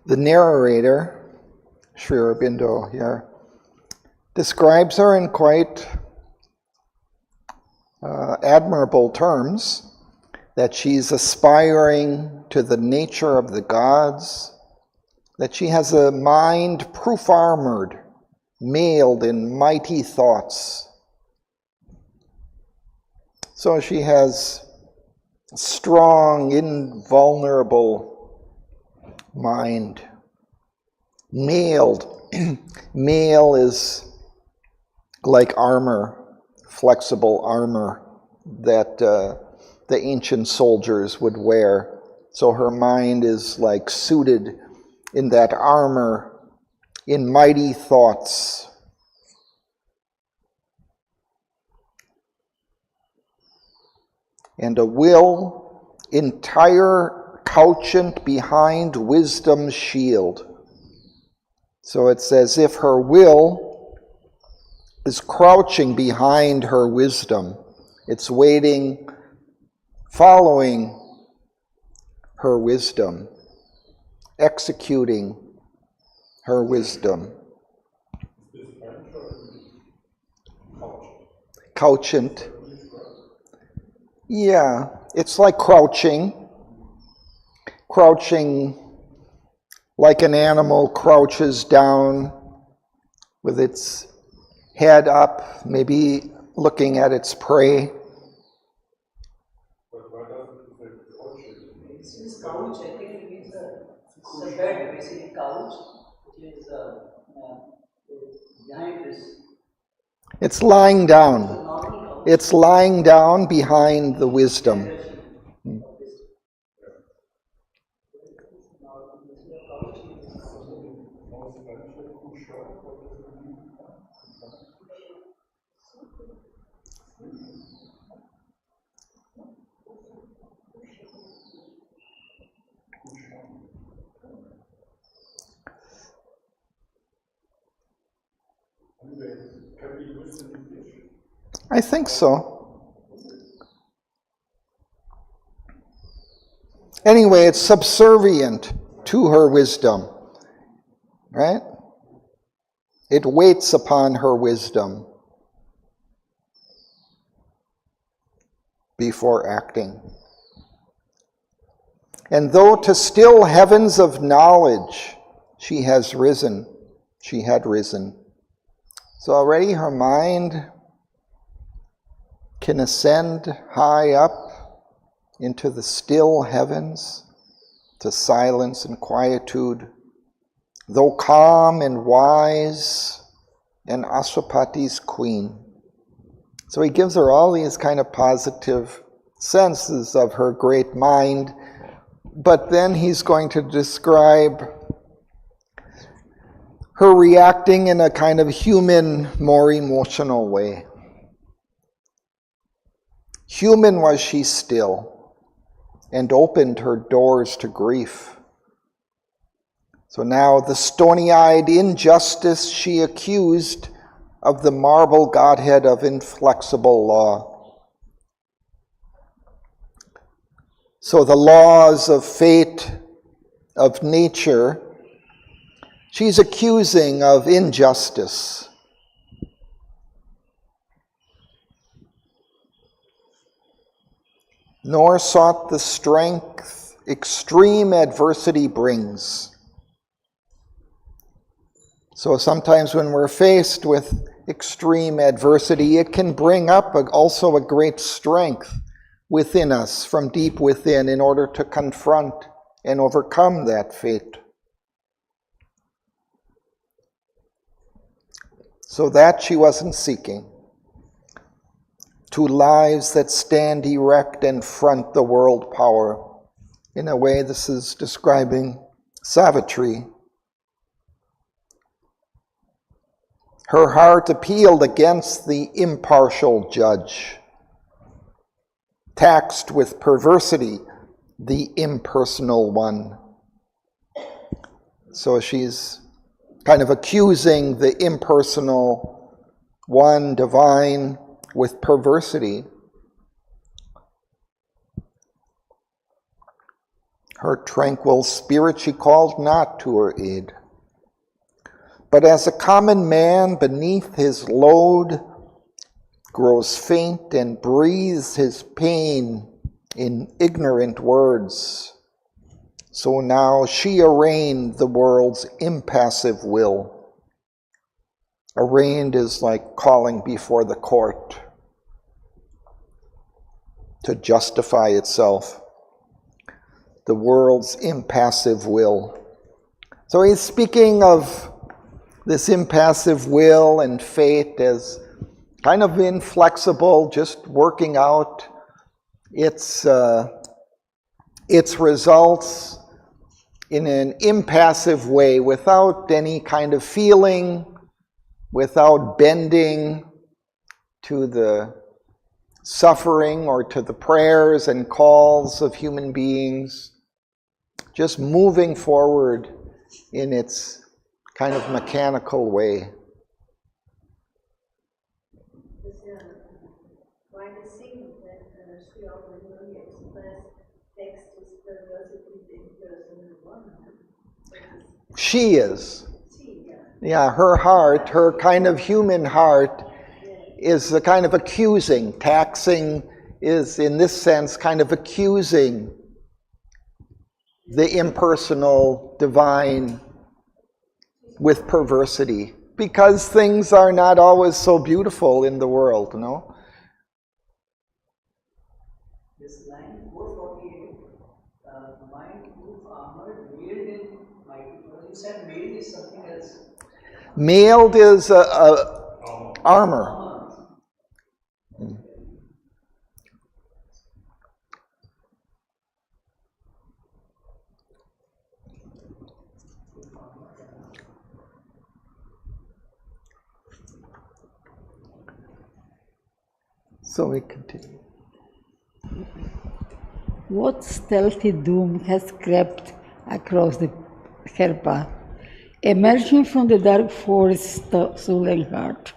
The narrator, Sri Aurobindo here, describes her in quite admirable terms, that she's aspiring to the nature of the gods, that she has a mind proof armored, mailed in mighty thoughts. So she has a strong, invulnerable mind. Mailed. Mail is like armor, flexible armor that the ancient soldiers would wear. So her mind is like suited in that armor, in mighty thoughts. And a will entire couchant behind wisdom's shield. So it's as if her will is crouching behind her wisdom. It's waiting, following her wisdom, executing her wisdom. Couchant. Yeah, it's like crouching like an animal crouches down with its head up, maybe looking at its prey. This couch actually means it's a bed, basically couch, which is behind this. It's lying down. It's lying down behind the wisdom. I think so. Anyway, it's subservient to her wisdom, right? It waits upon her wisdom before acting. And though to still heavens of knowledge she had risen. So already her mind can ascend high up into the still heavens, to silence and quietude, though calm and wise, and Aswapati's queen. So he gives her all these kind of positive senses of her great mind, but then he's going to describe her reacting in a kind of human, more emotional way. Human was she still, and opened her doors to grief. So now the stony-eyed injustice she accused of the marble Godhead of inflexible law. So the laws of fate, of nature, she's accusing of injustice. Nor sought the strength extreme adversity brings. So sometimes when we're faced with extreme adversity, it can bring up also a great strength within us, from deep within, in order to confront and overcome that fate. So that she wasn't seeking. To lives that stand erect and front the world power. In a way, this is describing Savitri. Her heart appealed against the impartial judge, taxed with perversity, the impersonal one. So she's kind of accusing the impersonal one, divine, with perversity. Her tranquil spirit she called not to her aid, but as a common man beneath his load grows faint and breathes his pain in ignorant words, so now she arraigned the world's impassive will. Arraigned is like calling before the court to justify itself. The world's impassive will. So he's speaking of this impassive will and fate as kind of inflexible, just working out its results in an impassive way, without any kind of feeling, without bending to the suffering or to the prayers and calls of human beings, just moving forward in its kind of mechanical way. Why the thing that Sri Auroville expressed text is perversity in personal one? She is. Yeah, her heart, her kind of human heart, is the kind of accusing. Taxing is, in this sense, kind of accusing the impersonal divine with perversity, because things are not always so beautiful in the world, no? This line 448, mind, proof, armor, mailed in mighty. You said mailed is something else. Mailed is armor. So we continue. What stealthy doom has crept across her path, emerging from the dark forest's soul and heart?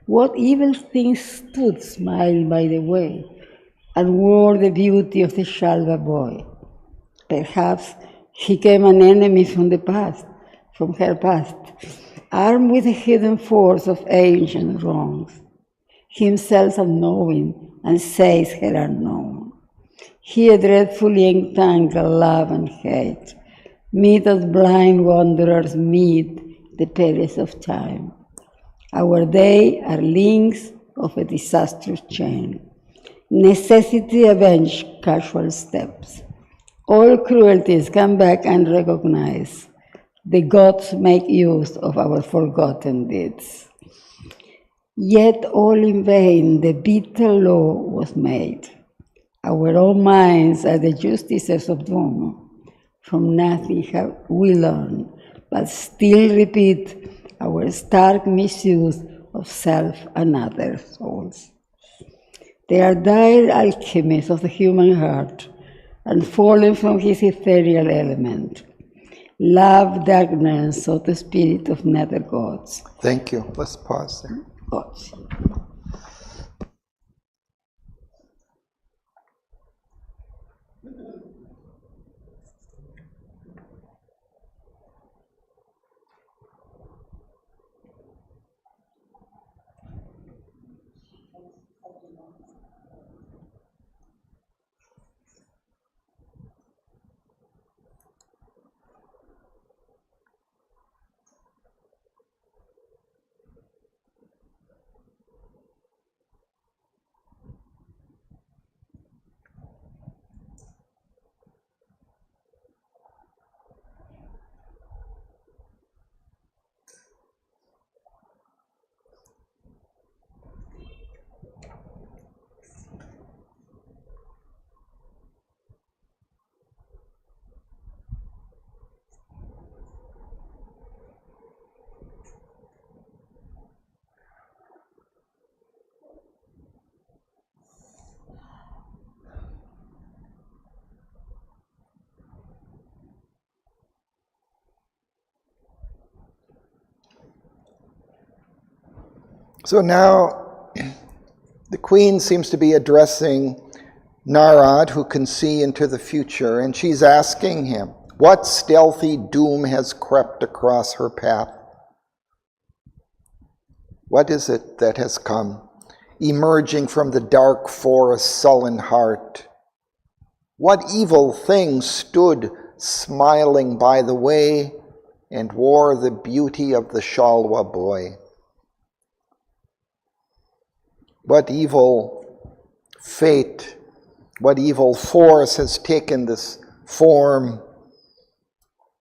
What evil things stood smiling by the way, and wore the beauty of the Shalva boy? Perhaps he came an enemy from the past, from her past, armed with the hidden force of ancient wrongs, himself unknowing, and says her unknown. Here dreadfully entangled love and hate, meet as blind wanderers meet the perils of time. Our days are links of a disastrous chain. Necessity avenge casual steps. All cruelties come back unrecognized. The gods make use of our forgotten deeds. Yet all in vain the bitter law was made. Our own minds are the justices of doom. From nothing have we learned, but still repeat our stark misuse of self and other souls. They are dire alchemists of the human heart, and fallen from his ethereal element. Love, darkness, of the spirit of nether gods. Thank you. Let's pause there. Gods. So now the queen seems to be addressing Narad, who can see into the future, and she's asking him, what stealthy doom has crept across her path? What is it that has come, emerging from the dark forest's sullen heart? What evil thing stood smiling by the way and wore the beauty of the Shalwa boy? What evil fate, what evil force has taken this form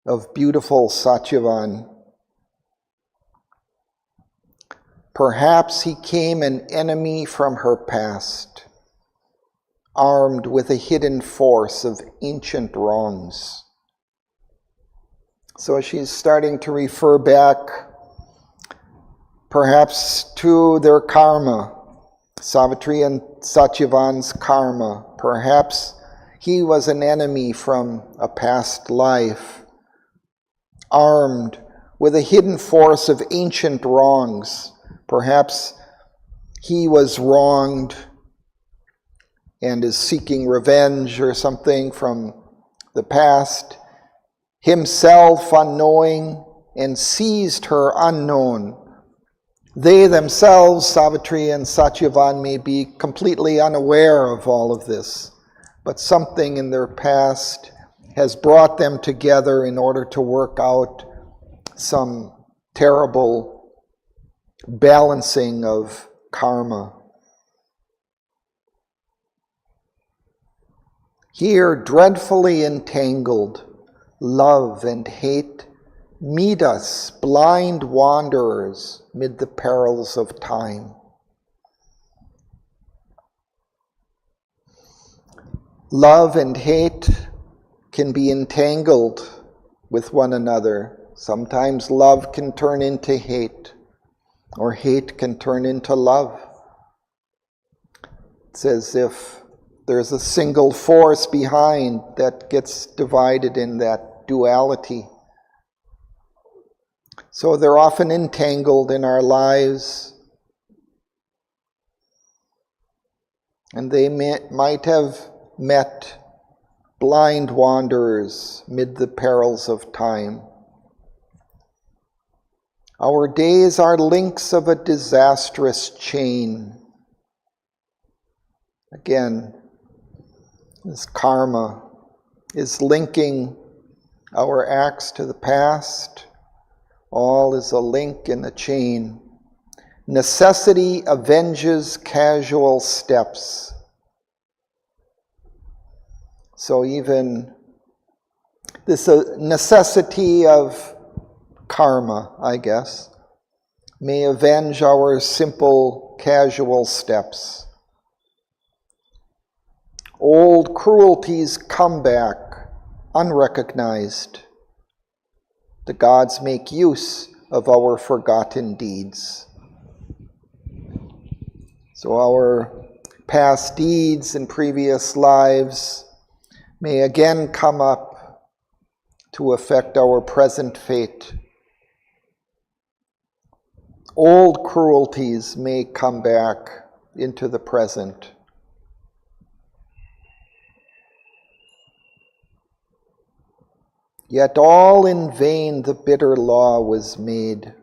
of beautiful Satyavan? Perhaps he came an enemy from her past, armed with a hidden force of ancient wrongs. So she's starting to refer back perhaps to their karma, Savitri and Satyavan's karma. Perhaps he was an enemy from a past life, armed with a hidden force of ancient wrongs. Perhaps he was wronged and is seeking revenge or something from the past, himself unknowing, and seized her unknown. They themselves, Savitri and Satyavan, may be completely unaware of all of this, but something in their past has brought them together in order to work out some terrible balancing of karma. Here, dreadfully entangled, love and hate meet us, blind wanderers, mid the perils of time. Love and hate can be entangled with one another. Sometimes love can turn into hate, or hate can turn into love. It's as if there's a single force behind that gets divided in that duality. So they're often entangled in our lives, and they might have met blind wanderers mid the perils of time. Our days are links of a disastrous chain. Again, this karma is linking our acts to the past. All is a link in the chain. Necessity avenges casual steps. So even this necessity of karma, I guess, may avenge our simple casual steps. Old cruelties come back unrecognized. The gods make use of our forgotten deeds. So our past deeds in previous lives may again come up to affect our present fate. Old cruelties may come back into the present. Yet all in vain the bitter law was made.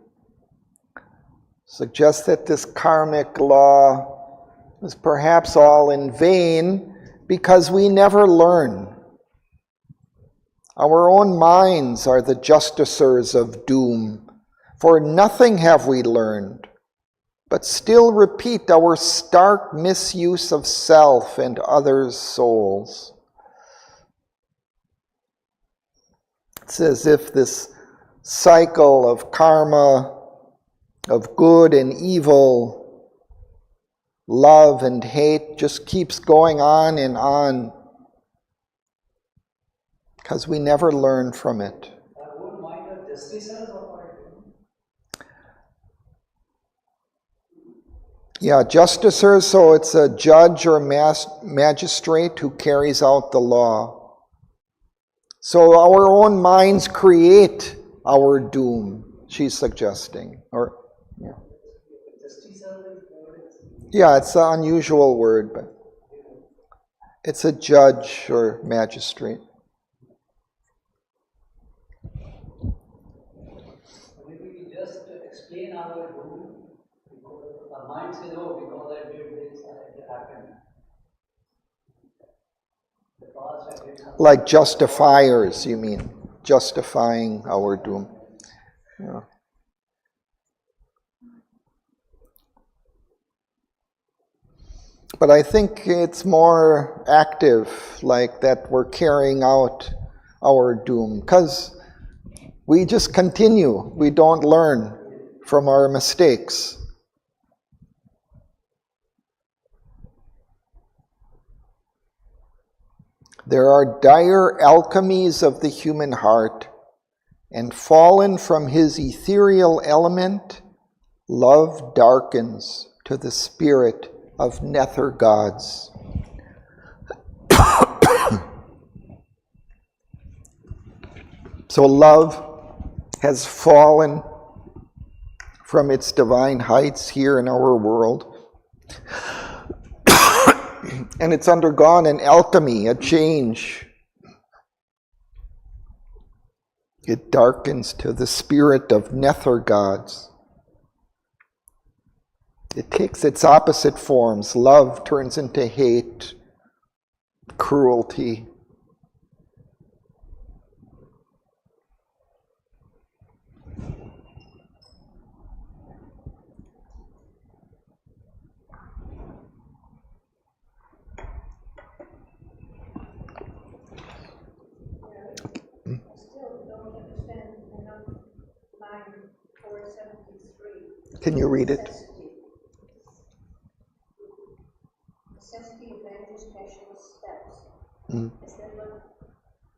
Suggests that this karmic law is perhaps all in vain because we never learn. Our own minds are the justicers of doom, for nothing have we learned, but still repeat our stark misuse of self and others' souls. It's as if this cycle of karma, of good and evil, love and hate, just keeps going on, because we never learn from it. Our own mind are justicers of our Yeah, justicers, so it's a judge or magistrate who carries out the law. So our own minds create our doom, she's suggesting. Or yeah, it's an unusual word, but it's a judge or magistrate. Maybe we just explain our doom because our mind says, oh, because I did this, it happened. The past I did something. Like justifiers, you mean? Justifying our doom. Yeah. But I think it's more active, like that we're carrying out our doom, because we just continue. We don't learn from our mistakes. There are dire alchemies of the human heart, and fallen from his ethereal element, love darkens to the spirit of nether gods. So love has fallen from its divine heights here in our world. And it's undergone an alchemy, a change. It darkens to the spirit of nether gods. It takes its opposite forms. Love turns into hate, cruelty. Can you read it? Necessity advantage special steps. Mm. Is that what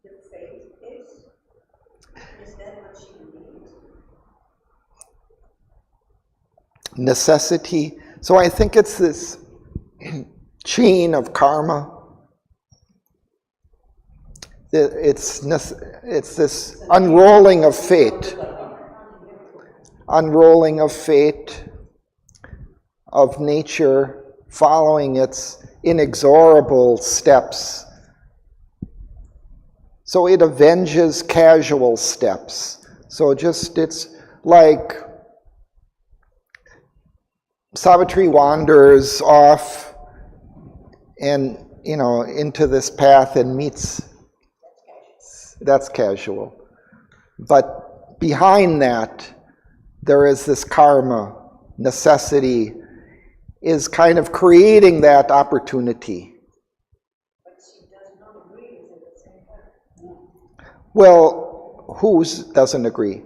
the faith is? Is that what she believes? Necessity. So I think it's this chain of karma. It's this unrolling of fate. Unrolling of fate, of nature, following its inexorable steps. So it avenges casual steps. So it's like Savitri wanders off and, into this path and meets. That's casual. But behind that, there is this karma, necessity, is kind of creating that opportunity. But she does not agree with it at the same time. Well, who doesn't agree?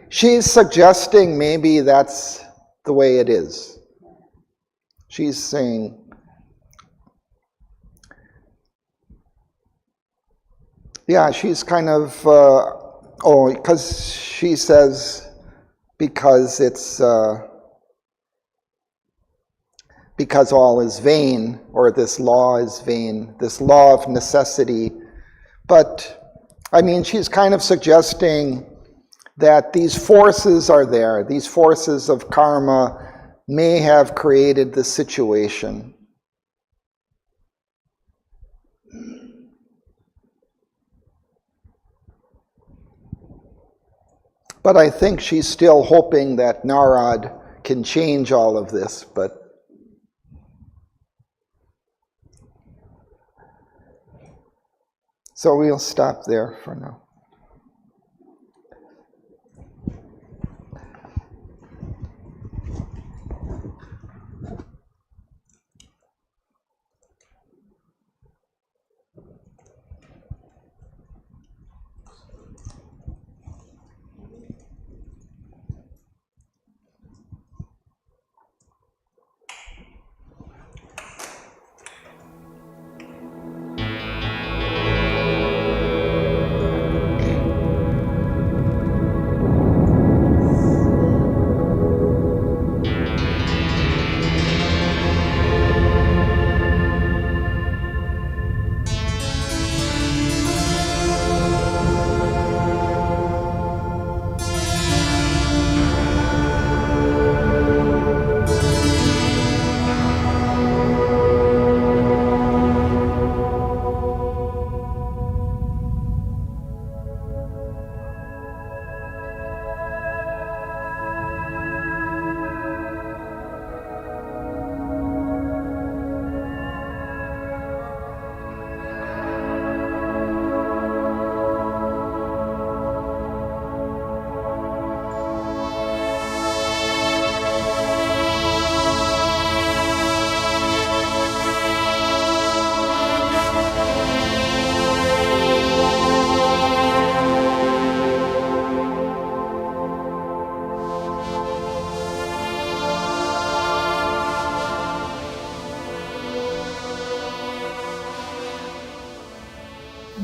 She's suggesting maybe that's the way it is. She's saying, yeah, she's kind of, because she says, because it's, because all is vain, or this law is vain, this law of necessity. But, I mean, she's kind of suggesting that these forces are there. These forces of karma may have created the situation. But I think she's still hoping that Narad can change all of this, but so we'll stop there for now.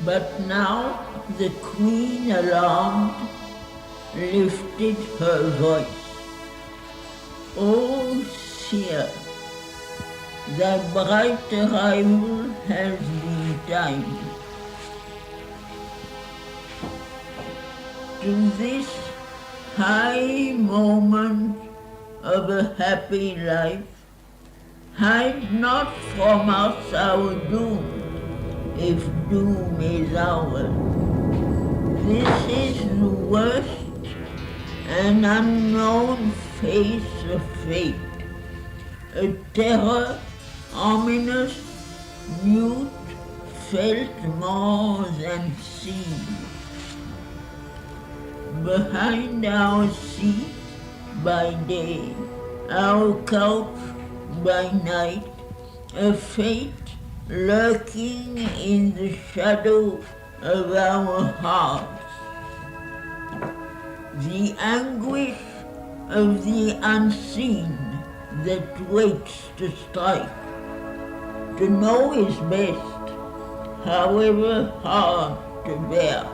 But now the queen, alarmed, lifted her voice. O seer, thy bright arrival has been timed. To this high moment of a happy life, hide not from us our doom, if doom is ours. This is the worst and unknown face of fate, a terror ominous, mute, felt more than seen. Behind our seat by day, our couch by night, a fate lurking in the shadow of our hearts. The anguish of the unseen that waits to strike. To know is best, however hard to bear.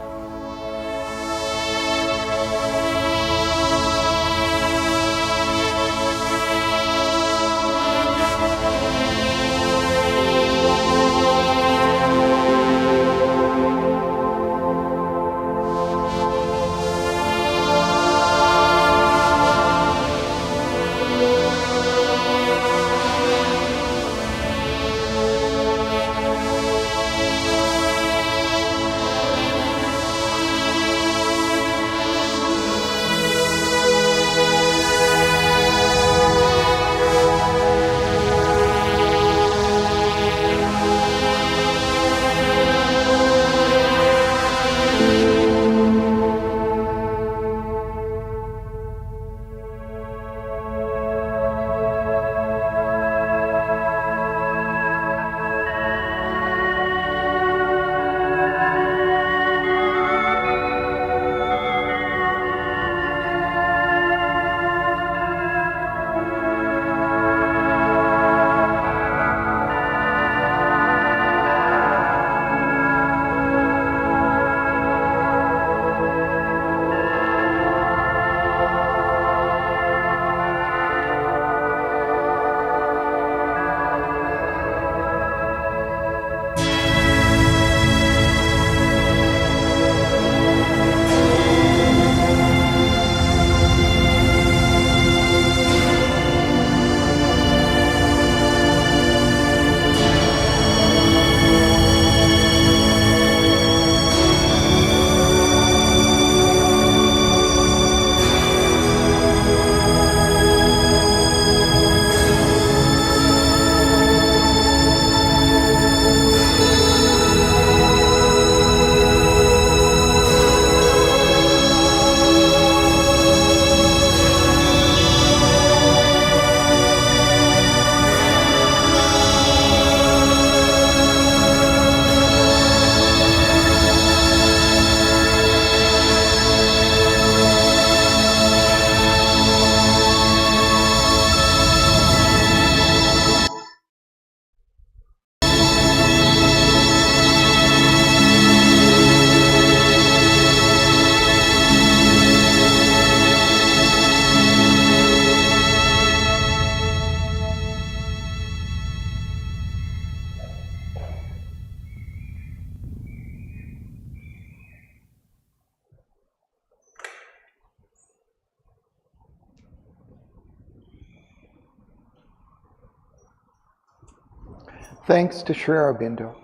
Thanks to Sri Aurobindo.